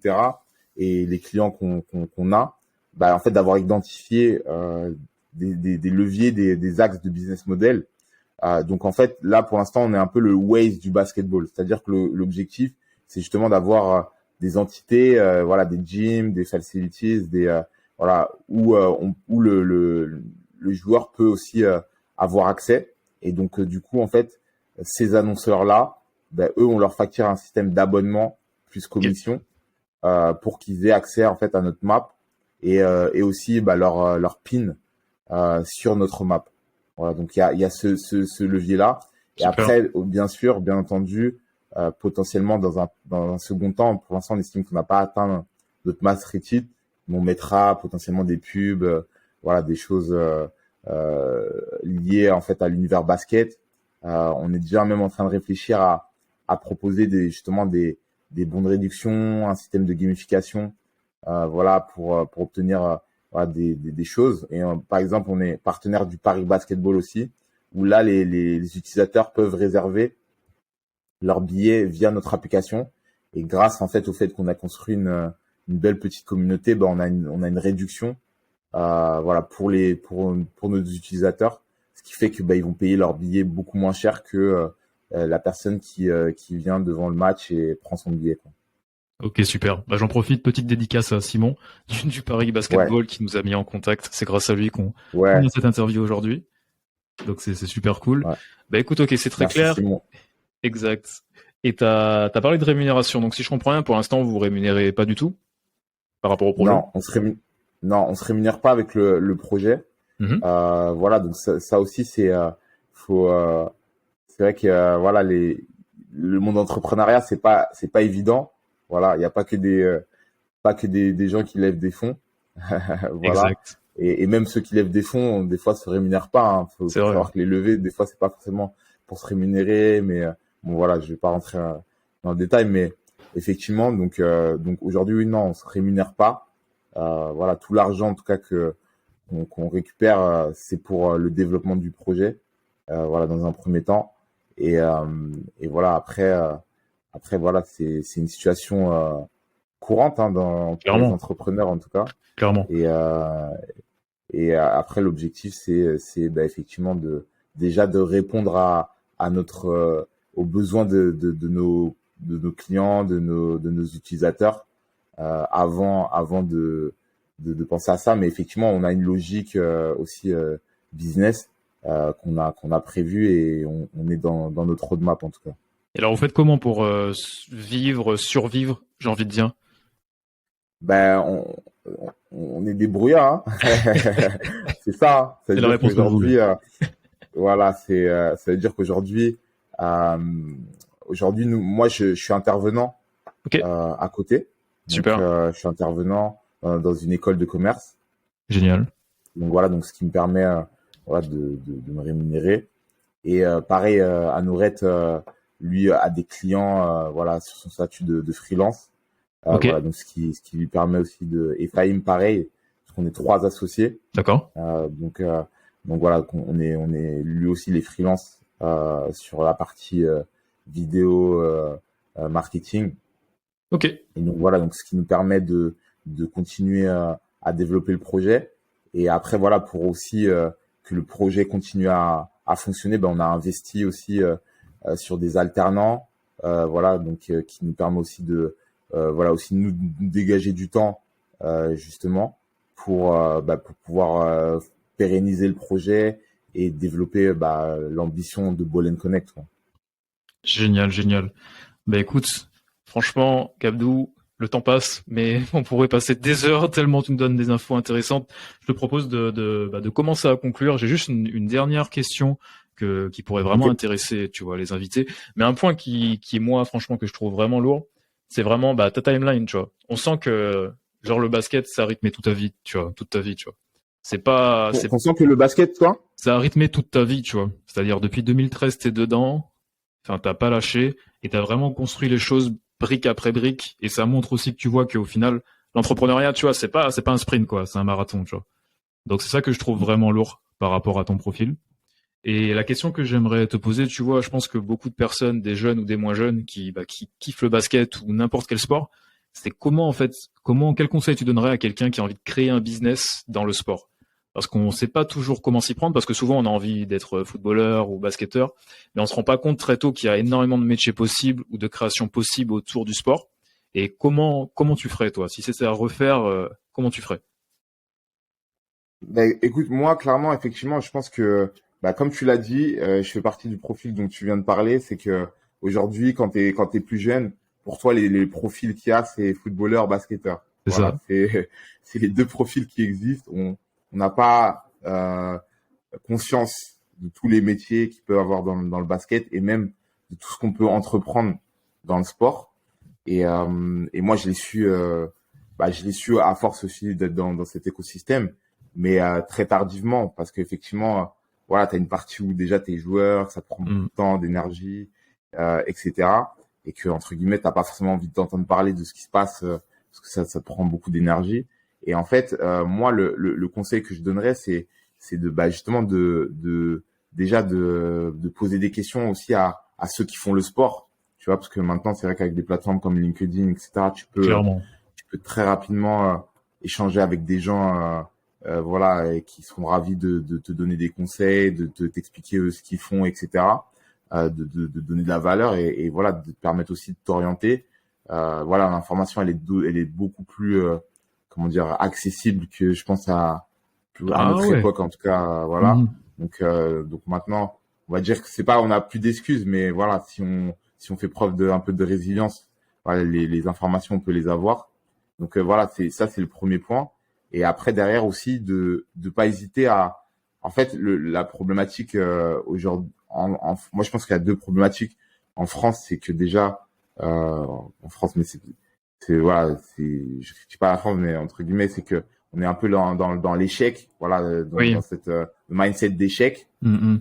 et les clients qu'on a, bah, en fait, d'avoir identifié des leviers, des axes de business model. Donc, en fait, là, pour l'instant, on est un peu le Waze du basketball. C'est-à-dire que l'objectif, c'est justement d'avoir des entités, voilà, des gyms, des facilities, voilà, où le joueur peut aussi avoir accès. Et donc, du coup, en fait, ces annonceurs-là, ben, eux, on leur facture un système d'abonnement plus commission pour qu'ils aient accès en fait à notre map et aussi bah, leur pin sur notre map. Voilà, donc il y a ce levier-là. Et Super. après, bien sûr, bien entendu, potentiellement dans un second temps, pour l'instant, on estime qu'on n'a pas atteint notre masse critique, mais on mettra potentiellement des pubs, voilà, des choses liées en fait à l'univers basket. On est déjà même en train de réfléchir à proposer justement des bons de réduction, un système de gamification, voilà, pour obtenir voilà, des choses. Et par exemple, on est partenaire du Paris Basketball aussi, où là, les utilisateurs peuvent réserver leurs billets via notre application. Et grâce en fait au fait qu'on a construit une belle petite communauté, ben, on a une réduction voilà, pour nos utilisateurs, ce qui fait que bah, ils vont payer leur billet beaucoup moins cher que la personne qui vient devant le match et prend son billet, quoi. Ok, super. Bah, j'en profite, petite dédicace à Simon du Paris Ouais, Basketball qui nous a mis en contact. C'est grâce à lui qu'on ouais, a cette interview aujourd'hui. Donc c'est super cool. ouais. Bah écoute, ok, c'est très Merci clair. Simon. Exact. Et t'as parlé de rémunération. Donc si je comprends bien, pour l'instant, vous vous rémunérez pas du tout par rapport au projet. Non, non, on se rémunère pas avec le projet. Mhm. Voilà, donc ça aussi faut c'est vrai que voilà le monde d'entrepreneuriat c'est pas évident. Voilà, il y a pas que des gens qui lèvent des fonds. Voilà. Exact. Et même ceux qui lèvent des fonds, des fois, se rémunèrent pas. Hein. C'est Faut vrai. savoir que les levées, des fois, c'est pas forcément pour se rémunérer, mais bon, voilà, je vais pas rentrer dans le détail, mais effectivement, donc aujourd'hui, oui, non, on se rémunère pas. Voilà, tout l'argent, en tout cas qu'on récupère, c'est pour le développement du projet. Voilà, dans un premier temps. Et, euh, et voilà, après, voilà, c'est une situation courante hein, pour les Clairement. entrepreneurs en tout cas. Clairement. Et, après, l'objectif, c'est bah, effectivement déjà de répondre à aux besoins de nos clients, de nos utilisateurs, avant de penser à ça. Mais effectivement, on a une logique aussi business qu'on a prévue et on est dans notre roadmap en tout cas. Et alors, vous faites comment pour vivre, survivre, j'ai envie de dire? Ben, on est débrouillard, hein. C'est ça, hein. Ça C'est veut la dire réponse que je voulais. qu'aujourd'hui, voilà, ça veut dire qu'aujourd'hui, euh, moi, je suis intervenant Ok, à côté. Donc, super. je suis intervenant dans une école de commerce. Génial. Donc voilà, donc ce qui me permet voilà, de me rémunérer. Et pareil, Anouret, lui, a des clients voilà, sur son statut de freelance. Ok, Voilà, donc ce qui lui permet aussi et Fahim, pareil, parce qu'on est trois associés. d'accord. Donc voilà, on est lui aussi les freelances sur la partie vidéo marketing. Ok. Et donc voilà, donc ce qui nous permet de continuer à développer le projet. Et après voilà, pour aussi que le projet continue à fonctionner, ben on a investi aussi sur des alternants, voilà, donc qui nous permet aussi voilà aussi nous dégager du temps justement pour pouvoir pérenniser le projet et développer bah, l'ambition de Ball and Connect, quoi. Génial, génial. Bah écoute, franchement, Gabdou, le temps passe, mais on pourrait passer des heures tellement tu me donnes des infos intéressantes. Je te propose de commencer à conclure. J'ai juste une dernière question qui pourrait Ok. vraiment intéresser, tu vois, les invités. Mais un point moi, franchement, que je trouve vraiment lourd, c'est vraiment bah, ta timeline, tu vois. On sent que, genre, le basket, ça a rythmé toute ta vie, tu vois, toute ta vie, tu vois. C'est, Conscient que le basket, toi? ça a rythmé toute ta vie, tu vois. C'est-à-dire, depuis 2013, t'es dedans, enfin, t'as pas lâché, et t'as vraiment construit les choses brique après brique, et ça montre aussi que tu vois qu'au final, l'entrepreneuriat, tu vois, c'est pas un sprint, quoi, c'est un marathon, tu vois. Donc, c'est ça que je trouve vraiment lourd par rapport à ton profil. Et la question que j'aimerais te poser, tu vois, je pense que beaucoup de personnes, des jeunes ou des moins jeunes, qui kiffent le basket ou n'importe quel sport, c'est comment, en fait, quel conseil tu donnerais à quelqu'un qui a envie de créer un business dans le sport? Parce qu'on ne sait pas toujours comment s'y prendre, parce que souvent on a envie d'être footballeur ou basketteur, mais on se rend pas compte très tôt qu'il y a énormément de métiers possibles ou de créations possibles autour du sport. Et comment tu ferais, toi? Si c'était à refaire, comment tu ferais? Écoute, moi, clairement, effectivement, je pense que, comme tu l'as dit, je fais partie du profil dont tu viens de parler. C'est que aujourd'hui, quand t'es plus jeune, pour toi, les profils qu'il y a, c'est footballeur, basketteur. C'est Voilà, ça. c'est les deux profils qui existent. On n'a pas conscience de tous les métiers qu'il peut avoir dans le basket et même de tout ce qu'on peut entreprendre dans le sport. Et moi, je l'ai su à force aussi d'être dans cet écosystème, mais très tardivement, parce qu'effectivement, voilà, tu as une partie où déjà tu es joueur, ça te prend beaucoup Mm. de temps, d'énergie, etc. Et que, entre guillemets, t'as pas forcément envie d'entendre parler de ce qui se passe, parce que ça te prend beaucoup d'énergie. Et en fait, moi, le conseil que je donnerais, c'est de, justement, déjà de poser des questions aussi à ceux qui font le sport. Tu vois, parce que maintenant, c'est vrai qu'avec des plateformes comme LinkedIn, etc., Clairement. tu peux très rapidement échanger avec des gens, voilà, et qui seront ravis de te donner des conseils, t'expliquer ce qu'ils font, etc., de donner de la valeur et voilà, de te permettre aussi de t'orienter. Voilà, l'information, elle est beaucoup plus, comment dire, accessible que je pense à Ah notre ouais. époque, en tout cas, voilà. Mhm. Donc maintenant, on va dire que c'est pas, on n'a plus d'excuses, mais voilà, si on fait preuve un peu de résilience, voilà, les informations, on peut les avoir. Donc voilà, c'est le premier point. Et après derrière aussi de pas hésiter à, en fait, la problématique aujourd'hui, moi je pense qu'il y a deux problématiques en France, c'est que déjà en France, mais c'est voilà, je critique pas la France, mais entre guillemets, c'est que on est un peu dans l'échec, voilà, dans Oui. cette mindset d'échec. Mhm.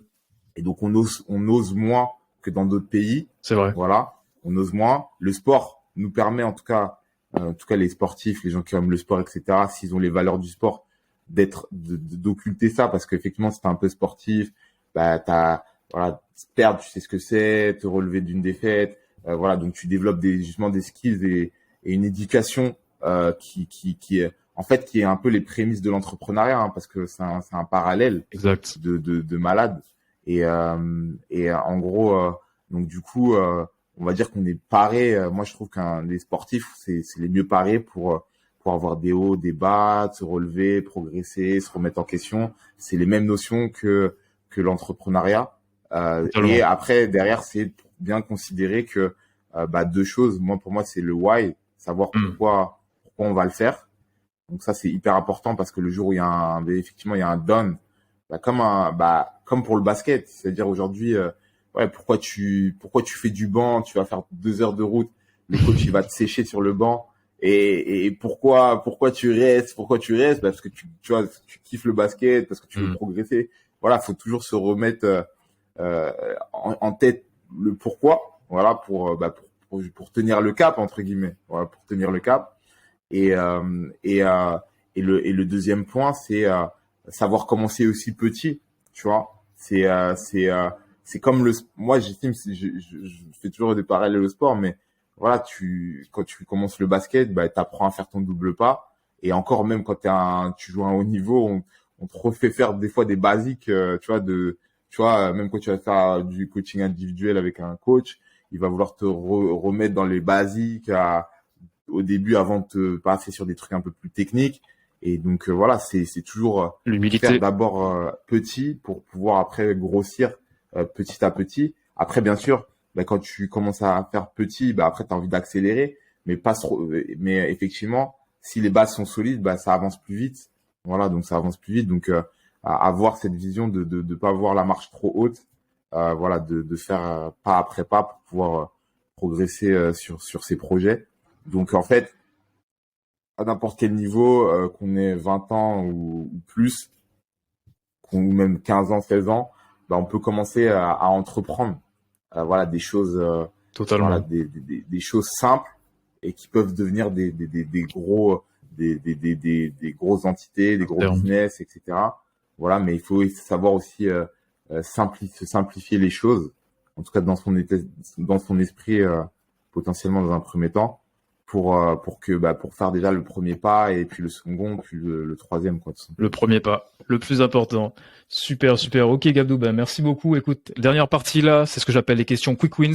Et donc on ose moins que dans d'autres pays. C'est vrai. Voilà, on ose moins. Le sport nous permet en tout cas les sportifs, les gens qui aiment le sport, etc. S'ils ont les valeurs du sport, d'occulter ça parce qu'effectivement si t'es un peu sportif, voilà, perdre, tu sais ce que c'est, te relever d'une défaite, voilà, donc tu développes justement des skills et une éducation qui est en fait qui est un peu les prémices de l'entrepreneuriat, hein, parce que c'est un parallèle Exact. de malade. Et en gros, donc du coup, on va dire qu'on est paré. Moi, je trouve qu'un les sportifs, c'est les mieux parés pour avoir des hauts, des bas, se relever, progresser, se remettre en question. C'est les mêmes notions que l'entrepreneuriat. Et Totalement. après, derrière, c'est bien considérer que deux choses. Moi, pour moi, c'est le why, savoir Mm. pourquoi on va le faire. Donc ça, c'est hyper important parce que le jour où effectivement, il y a un down, comme pour le basket, c'est-à-dire aujourd'hui, ouais, pourquoi tu fais du banc, tu vas faire 2 heures de route, le coach il va te sécher sur le banc, et pourquoi tu restes, parce que tu vois, tu kiffes le basket, parce que tu veux Mm. progresser. Voilà, faut toujours se remettre en tête le pourquoi, voilà, pour tenir le cap entre guillemets, voilà, pour tenir le cap. Et, euh, et, euh, et le deuxième point, c'est savoir commencer aussi petit, tu vois. C'est comme moi, j'estime, je fais toujours des parallèles au sport, mais voilà, quand tu commences le basket, t'apprends à faire ton double pas. Et encore, même quand tu joues à un haut niveau, on te refait faire des fois des basiques, tu vois, même quand tu vas faire du coaching individuel avec un coach, il va vouloir te remettre dans les basiques au début avant de te passer sur des trucs un peu plus techniques. Et donc voilà, c'est toujours faire L'humilité. d'abord petit pour pouvoir après grossir petit à petit. Après, bien sûr, quand tu commences à faire petit, après tu as envie d'accélérer, mais pas trop, mais effectivement, si les bases sont solides, ça avance plus vite. Voilà, donc ça avance plus vite. Donc avoir cette vision de pas voir la marche trop haute, voilà, de faire pas après pas pour pouvoir progresser sur ces projets. Donc en fait, à n'importe quel niveau, qu'on ait 20 ans ou plus, ou même 15 ans, 16 ans, on peut commencer à entreprendre voilà, des choses, voilà, Totalement. des choses simples et qui peuvent devenir des gros, des grosses entités, des À gros terme. business, etc. Voilà, mais il faut savoir aussi simplifier les choses, en tout cas dans son esprit, potentiellement dans un premier temps, pour faire déjà le premier pas et puis le second, puis le troisième, quoi, tout Le simplement. premier pas, le plus important. Super, super. Ok, Gabdou, ben merci beaucoup. Écoute, dernière partie là, c'est ce que j'appelle les questions quick wins.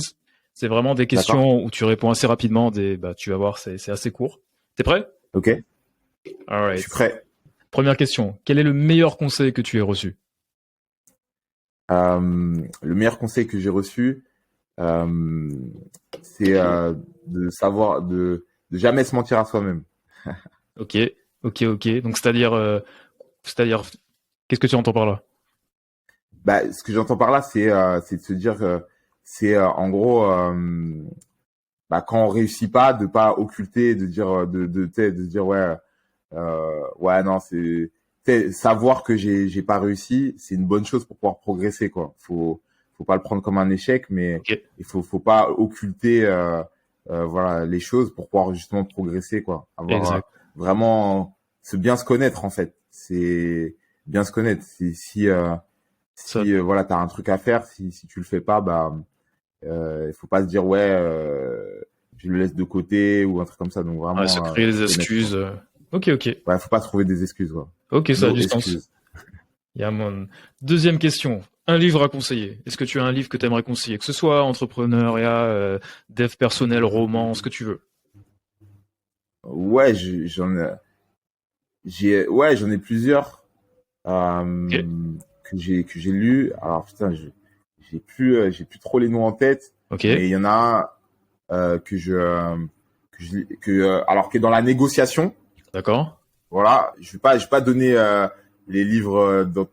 C'est vraiment des D'accord? questions où tu réponds assez rapidement. Tu vas voir, c'est assez court. T'es prêt? Ok? All Je suis right. prêt. Première question. Quel est le meilleur conseil que tu aies reçu? Le meilleur conseil que j'ai reçu, euh, c'est de savoir de jamais se mentir à soi-même. Ok, ok. Donc c'est-à-dire, qu'est-ce que tu entends par là? Bah, ce que j'entends par là, c'est de se dire, c'est en gros, bah, quand on réussit pas, de pas occulter, de dire, de dire ouais non, savoir que j'ai pas réussi, c'est une bonne chose pour pouvoir progresser quoi. Faut pas le prendre comme un échec, mais Ok, faut pas occulter voilà les choses pour pouvoir justement progresser quoi. Avoir exact. vraiment bien se connaître en fait. C'est bien se connaître. Ça, Si voilà t'as un truc à faire, si tu le fais pas, bah il faut pas se dire je le laisse de côté ou un truc comme ça. Donc ouais, se vraiment créer des se connaître quoi. excuses. Ok. Ouais, faut pas trouver des excuses quoi. Ok, ça a No du sens. excuses. Il y a mon deuxième question. Un livre à conseiller. Est-ce que tu as un livre que tu aimerais conseiller? Que ce soit entrepreneuriat, dev personnel, roman, ce que tu veux. Ouais, j'en ai plusieurs Ok, que j'ai lu. Alors putain, j'ai plus trop les noms en tête, ok, mais il y en a un alors qui est dans la négociation. d'accord. Voilà, je vais pas donner les livres dont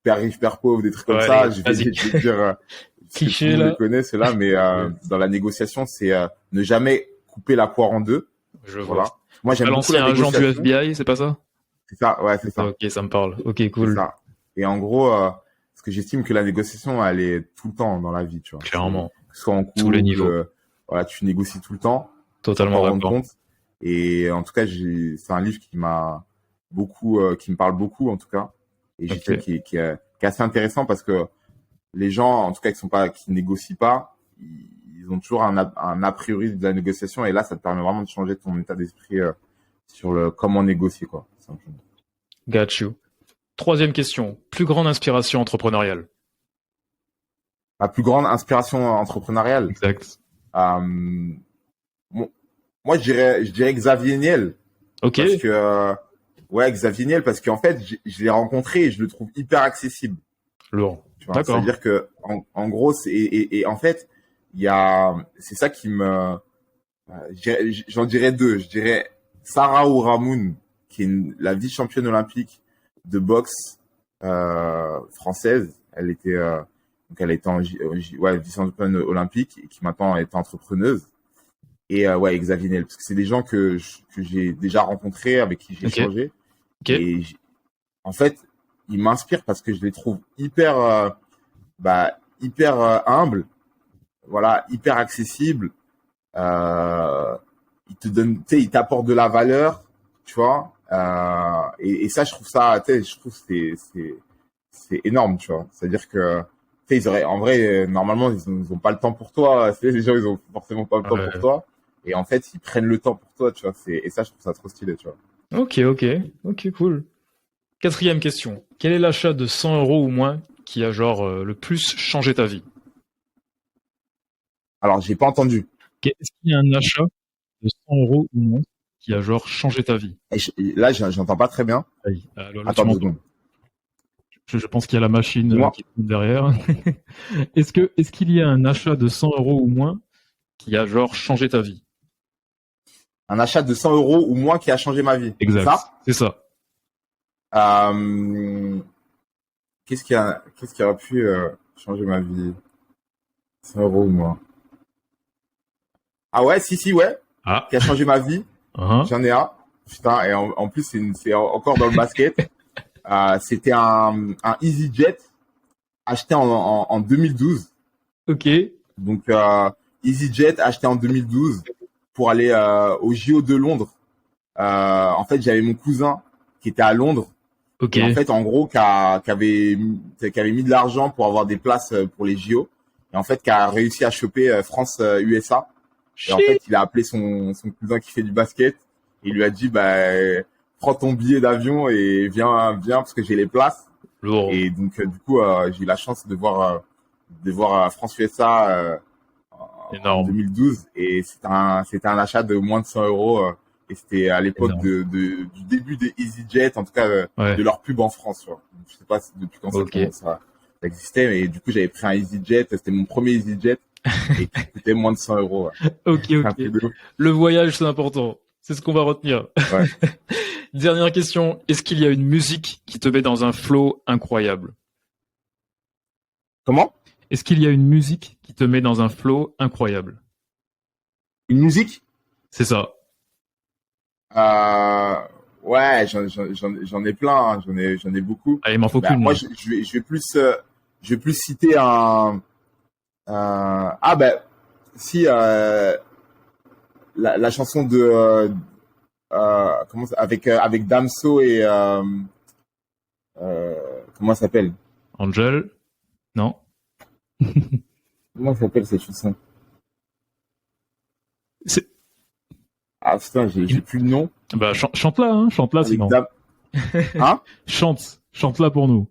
Père riche, Père pauvre, des trucs comme Ouais, ça. vas-y. Je vais dire parce que tout le Cliché, monde les là. connaît ceux-là, mais Ouais, dans la négociation, c'est ne jamais couper la poire en deux. je vois. Voilà. Moi, À j'aime beaucoup la l'ancien agent du négociation. FBI, c'est pas ça? C'est ça, ouais, c'est ça. Ok, ça me parle. Ok, C'est cool. ça. Et en gros, parce que j'estime que la négociation, elle est tout le temps dans la vie, tu vois. C'est Clairement. que ce soit en Tous les couple, niveaux. voilà, tu négocies tout le temps, sans Totalement t'en rendre d'accord. compte. Et en tout cas, c'est un livre qui me parle beaucoup, en tout cas. Et j'estime Ok. qui est assez intéressant parce que les gens, en tout cas, qui négocient pas, ils ont toujours un a priori de la négociation. Et là, ça te permet vraiment de changer ton état d'esprit sur le comment négocier, quoi. Simplement. Got you. Troisième question. Plus grande inspiration entrepreneuriale. Ma plus grande inspiration entrepreneuriale. Exact. Euh, bon, moi, je dirais Xavier Niel Ok. parce que ouais, Xavier Niel parce qu'en fait, je l'ai rencontré et je le trouve hyper accessible. Lourd. Tu vois, D'accord. c'est-à-dire que en gros, et en fait, c'est ça qui j'en dirais deux. Je dirais Sarah Ouramoun, qui est la vice-championne olympique de boxe française. Elle était ouais, vice-championne olympique et qui maintenant est entrepreneuse. Et ouais, Xavier Niel, parce que c'est des gens que j'ai déjà rencontrés, avec qui j'ai Ok. échangé. Ok. Et en fait, ils m'inspirent parce que je les trouve hyper humbles, voilà, hyper accessibles. Ils te donnent, tu sais, ils t'apportent de la valeur, tu vois. Et ça, je trouve ça, tu sais, je trouve que c'est énorme, tu vois. C'est-à-dire que, tu sais, ils auraient, en vrai, normalement, ils ont pas le temps pour toi. C'est les gens, ils ont forcément pas le temps pour Ouais. toi. Et en fait, ils prennent le temps pour toi, tu vois. Et ça, je trouve ça trop stylé, tu vois. Ok, cool. Quatrième question. Quel est l'achat de 100 euros ou moins qui a genre le plus changé ta vie? Alors, j'ai pas entendu. Est-ce qu'il y a un achat de 100 euros ou moins qui a genre changé ta vie? Là, j'entends pas très bien. Aïe. Alors là, tu Attends deux m'entends? secondes. Je pense qu'il y a la machine Dis-moi. qui tourne derrière. Est-ce qu'il y a un achat de 100 euros ou moins qui a genre changé ta vie? Un achat de 100 euros ou moins qui a changé ma vie. C'est Exact. ça? C'est ça. Euh, qu'est-ce qui aurait pu changer ma vie? 100 euros ou moins. Ah ouais, si, ouais. Ah. Qui a changé ma vie. Hein. J'en ai un. Putain, et en plus, c'est encore dans le basket. C'était un EasyJet acheté en 2012. Ok. Donc, EasyJet acheté en 2012 pour aller au JO de Londres. En fait, j'avais mon cousin qui était à Londres. Ok. Et en fait, en gros, qui avait mis de l'argent pour avoir des places pour les JO. Et en fait, qui a réussi à choper France-USA. Et en Shit. fait, il a appelé son cousin qui fait du basket. Et il lui a dit, bah, prends ton billet d'avion et viens parce que j'ai les places. Lourd. Et donc, du coup, j'ai eu la chance de voir France-USA en Énorme. 2012. Et c'était un achat de moins de 100 euros. Et c'était à l'époque Énorme. du début des EasyJet, en tout cas Ouais. de leur pub en France. Tu vois. Je sais pas depuis quand Ok. ça existait, mais du coup j'avais pris un EasyJet. C'était mon premier EasyJet et qui coûtait moins de 100 euros. Ouais. Ok, Un ok. truc de ouf. Le voyage, c'est important. C'est ce qu'on va retenir. Ouais. Dernière question. Est-ce qu'il y a une musique qui te met dans un flow incroyable? Comment? Est-ce qu'il y a une musique qui te met dans un flow incroyable? Une musique? C'est ça. Euh, ouais, j'en ai plein, hein. J'en ai beaucoup. Allez, il m'en faut Bah, qu'une. moi, Là. je vais plus citer ah ben, si la chanson de avec Damso et comment ça s'appelle? Angel? Non? Comment ça s'appelle cette chanson? C'est... Ah putain, j'ai plus le nom. Bah, chante-la, hein. Chante-la Avec sinon. Dam... Hein? Chante-la pour nous.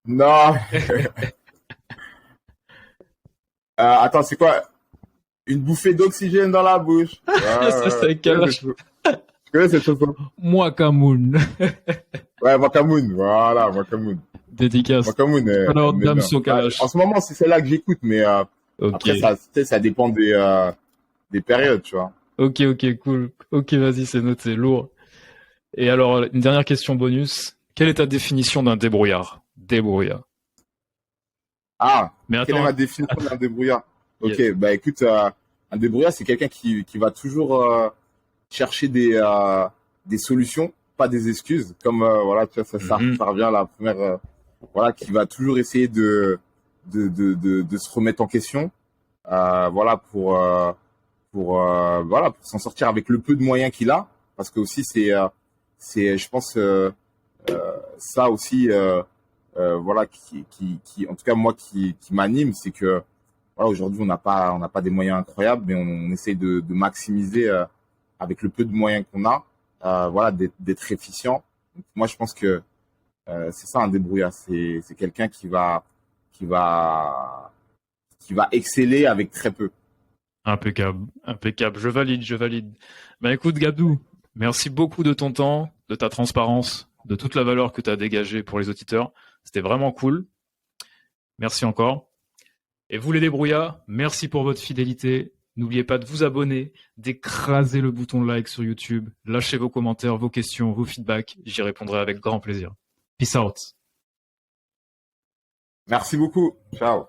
Non. Attends, c'est quoi? Une bouffée d'oxygène dans la bouche. Ça, c'est avec Kalash. Tu connais cette chanson? Moi, Kamoun. Ouais, Wakamoon. Voilà, Wakamoon. Dédicace. Wakamoon. Alors, Mais Damso non. Kalash. En ce moment, c'est celle-là que j'écoute, mais Ok. après, ça, tu sais, ça dépend des périodes, tu vois. Ok, cool. Ok, vas-y, c'est noté, lourd. Et alors, une dernière question bonus. Quelle est ta définition d'un débrouillard? Débrouillard. Ah, Mais quelle est attends, ma définition d'un débrouillard? Ok, yes. bah écoute, un débrouillard, c'est quelqu'un qui va toujours chercher des solutions, pas des excuses. Comme voilà, tu vois, Mhm. ça revient à la première, voilà, qui va toujours essayer de se remettre en question, voilà, voilà, pour s'en sortir avec le peu de moyens qu'il a, parce que aussi je pense, ça aussi, voilà, en tout cas moi, qui m'anime, c'est que voilà, aujourd'hui, on n'a pas des moyens incroyables, mais on essaye de maximiser avec le peu de moyens qu'on a, voilà, d'être efficient. Donc, moi, je pense que c'est ça un débrouillard, c'est quelqu'un qui va qui va exceller avec très peu. Impeccable, impeccable. Je valide. Bah écoute, Gabdou, merci beaucoup de ton temps, de ta transparence, de toute la valeur que tu as dégagée pour les auditeurs. C'était vraiment cool. Merci encore. Et vous les débrouillards, merci pour votre fidélité. N'oubliez pas de vous abonner, d'écraser le bouton like sur YouTube, lâchez vos commentaires, vos questions, vos feedbacks. J'y répondrai avec grand plaisir. Peace out. Merci beaucoup. Ciao.